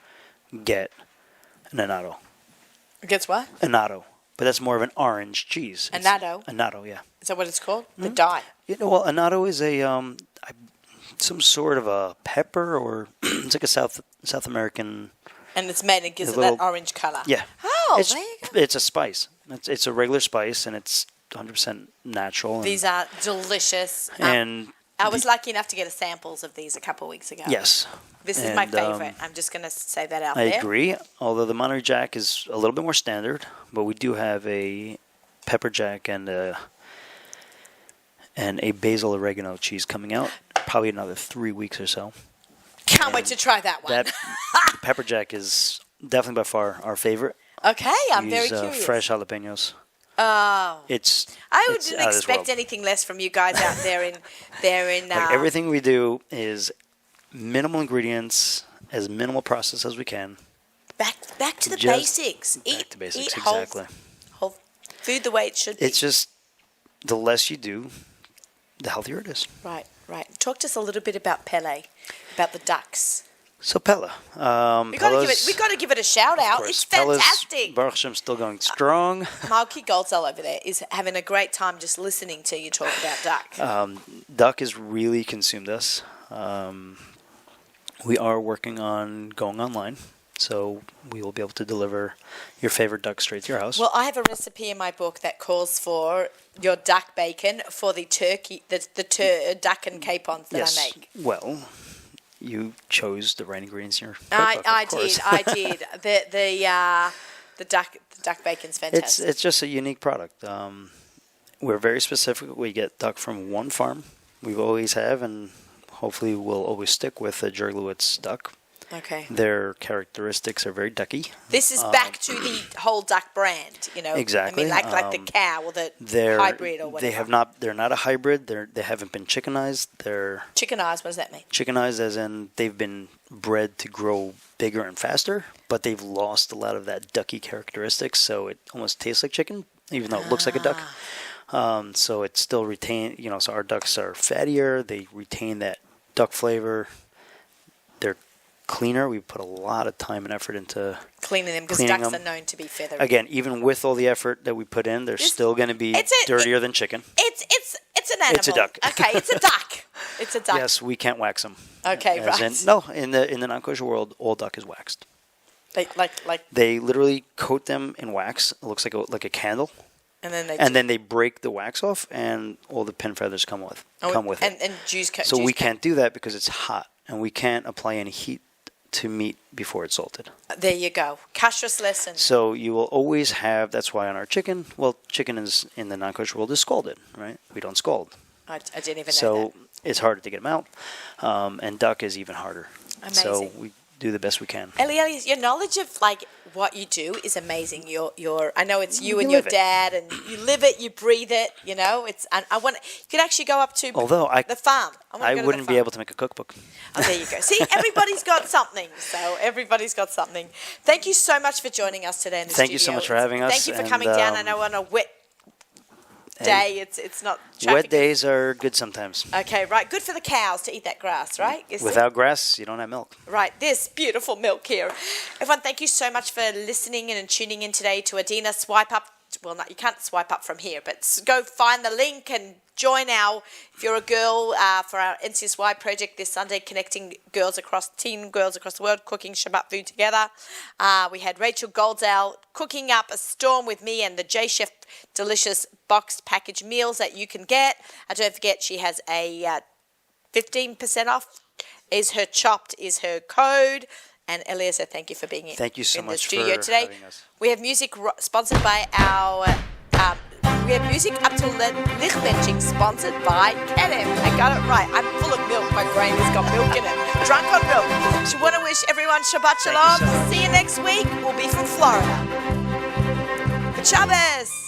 Speaker 5: get an annatto.
Speaker 1: Gets what?
Speaker 5: Annatto. But that's more of an orange cheese. It's-
Speaker 1: Annatto?
Speaker 5: Annatto, yeah.
Speaker 1: Is that what it's called?
Speaker 5: Hmm?
Speaker 1: The dye.
Speaker 5: You know, well, annatto is a some sort of a pepper, or it's like a South American.
Speaker 1: And it's made and gives
Speaker 5: A
Speaker 1: it
Speaker 5: little-
Speaker 1: that orange colour.
Speaker 5: Yeah.
Speaker 1: Oh,
Speaker 5: it's,
Speaker 1: there you go.
Speaker 5: It's a spice. It's a regular spice, and it's 100% natural.
Speaker 1: These are delicious.
Speaker 5: And
Speaker 1: I was lucky enough to get samples of these a couple of weeks ago.
Speaker 5: yes,
Speaker 1: This is my
Speaker 5: And,
Speaker 1: favourite. I'm just going to say that out
Speaker 5: I
Speaker 1: there.
Speaker 5: agree. Although the Monterey Jack is a little bit more standard, but we do have a pepper jack and a basil oregano cheese coming out. Probably another 3 weeks or so.
Speaker 1: Can't wait to try that one.
Speaker 5: That the pepper jack is definitely by far our favorite.
Speaker 1: Okay, I'm very
Speaker 5: Use,
Speaker 1: curious.
Speaker 5: fresh jalapenos.
Speaker 1: Oh,
Speaker 5: It's
Speaker 1: I
Speaker 5: it's
Speaker 1: didn't
Speaker 5: out of this
Speaker 1: expect
Speaker 5: world.
Speaker 1: anything less from you guys out there in
Speaker 5: Like everything we do is minimal ingredients, as minimal process as we can.
Speaker 1: back to the
Speaker 5: Just
Speaker 1: basics.
Speaker 5: Back to basics,
Speaker 1: eat
Speaker 5: exactly.
Speaker 1: whole food the way it should be.
Speaker 5: It's just the less you do, the healthier it is.
Speaker 1: Right. Talk to us a little bit about Pele, about the ducks.
Speaker 5: So Pella,
Speaker 1: We got to give it a shout out. It's fantastic.
Speaker 5: Baruch Hashem still going strong.
Speaker 1: Malky Goldsell over there is having a great time just listening to you talk about duck.
Speaker 5: Duck has really consumed us. We are working on going online, so we will be able to deliver your favorite duck straight to your house.
Speaker 1: Well, I have a recipe in my book that calls for your duck bacon for the turkey, the duck and capons that I make.
Speaker 5: Well, you chose the right ingredients in your
Speaker 1: I
Speaker 5: cookbook, of course.
Speaker 1: did. The duck bacon's fantastic.
Speaker 5: It's just a unique product. We're very specific. We get duck from one farm. We always have, and hopefully we'll always stick with the Jerglowitz duck.
Speaker 1: Okay.
Speaker 5: Their characteristics are very ducky.
Speaker 1: This is back to the whole duck brand, you know.
Speaker 5: Exactly.
Speaker 1: I mean, like the cow or the
Speaker 5: They're
Speaker 1: hybrid or whatever.
Speaker 5: They're not a hybrid. They haven't been chickenized. They're
Speaker 1: Chicken eyes, what does that mean?
Speaker 5: chickenized as in they've been bred to grow bigger and faster, but they've lost a lot of that ducky characteristics, so it almost tastes like chicken, even though it looks like a duck. So it still retain, so our ducks are fattier. They retain that duck flavor. They're cleaner. We put a lot of time and effort into
Speaker 1: Cleaning them because
Speaker 5: cleaning
Speaker 1: ducks
Speaker 5: them.
Speaker 1: are known to be feathery.
Speaker 5: Again, even with all the effort that we put in, they're still going to be dirtier than chicken.
Speaker 1: It's an animal.
Speaker 5: It's a duck.
Speaker 1: Okay, it's a duck. It's a duck.
Speaker 5: Yes, we can't wax them.
Speaker 1: Okay, right.
Speaker 5: No, in the non-kosher world, all duck is waxed.
Speaker 1: Like,
Speaker 5: They literally coat them in wax. It looks like a candle.
Speaker 1: and
Speaker 5: then they break the wax off, and all the pin feathers come with it.
Speaker 1: And Jews
Speaker 5: So we can't do that because it's hot, and we can't apply any heat to meat before it's salted.
Speaker 1: There you go. Kashrus lesson.
Speaker 5: So you will always have. That's why on our chicken, chicken is in the non-kosher world is scalded, right? We don't scald.
Speaker 1: I didn't even know
Speaker 5: So
Speaker 1: that.
Speaker 5: it's harder to get them out, and duck is even harder.
Speaker 1: Amazing.
Speaker 5: So we do the best we can.
Speaker 1: Eli, your knowledge of what you do is amazing. I know it's you and
Speaker 5: You
Speaker 1: your
Speaker 5: live it.
Speaker 1: dad, and you live it, you breathe it. It's. I want. You could actually go up to the farm.
Speaker 5: I wouldn't be able to make a cookbook.
Speaker 1: Oh, there you go. See, everybody's got something. So everybody's got something. Thank you so much for joining us today in the
Speaker 5: Thank
Speaker 1: studio.
Speaker 5: you so much for having us.
Speaker 1: Thank you for
Speaker 5: and,
Speaker 1: coming down. I know on a wet day, it's not traffic.
Speaker 5: Wet days are good sometimes.
Speaker 1: Okay, right. Good for the cows to eat that grass, right?
Speaker 5: Without grass, you don't have milk.
Speaker 1: Right, this beautiful milk here. Everyone, thank you so much for listening and tuning in today to Adina. Swipe up. Well, you can't swipe up from here, but go find the link and join if you're a girl, for our NCSY project this Sunday, connecting teen girls across the world, cooking Shabbat food together. We had Rachel Goldsale cooking up a storm with me and the J-Chef delicious boxed package meals that you can get. Don't forget, she has a 15% off. Is her code. And Eliezer, thank you for being
Speaker 5: Thank you so
Speaker 1: in the
Speaker 5: much
Speaker 1: studio
Speaker 5: for
Speaker 1: today.
Speaker 5: having us.
Speaker 1: We have music sponsored by our. We have music up till Lichtbenching sponsored by Kenem. I got it right. I'm full of milk. My brain has got milk in it. Drunk on milk. So I want to wish everyone Shabbat Shalom.
Speaker 5: Thank you so much.
Speaker 1: See you next week. We'll be from Florida. Good Shabbos.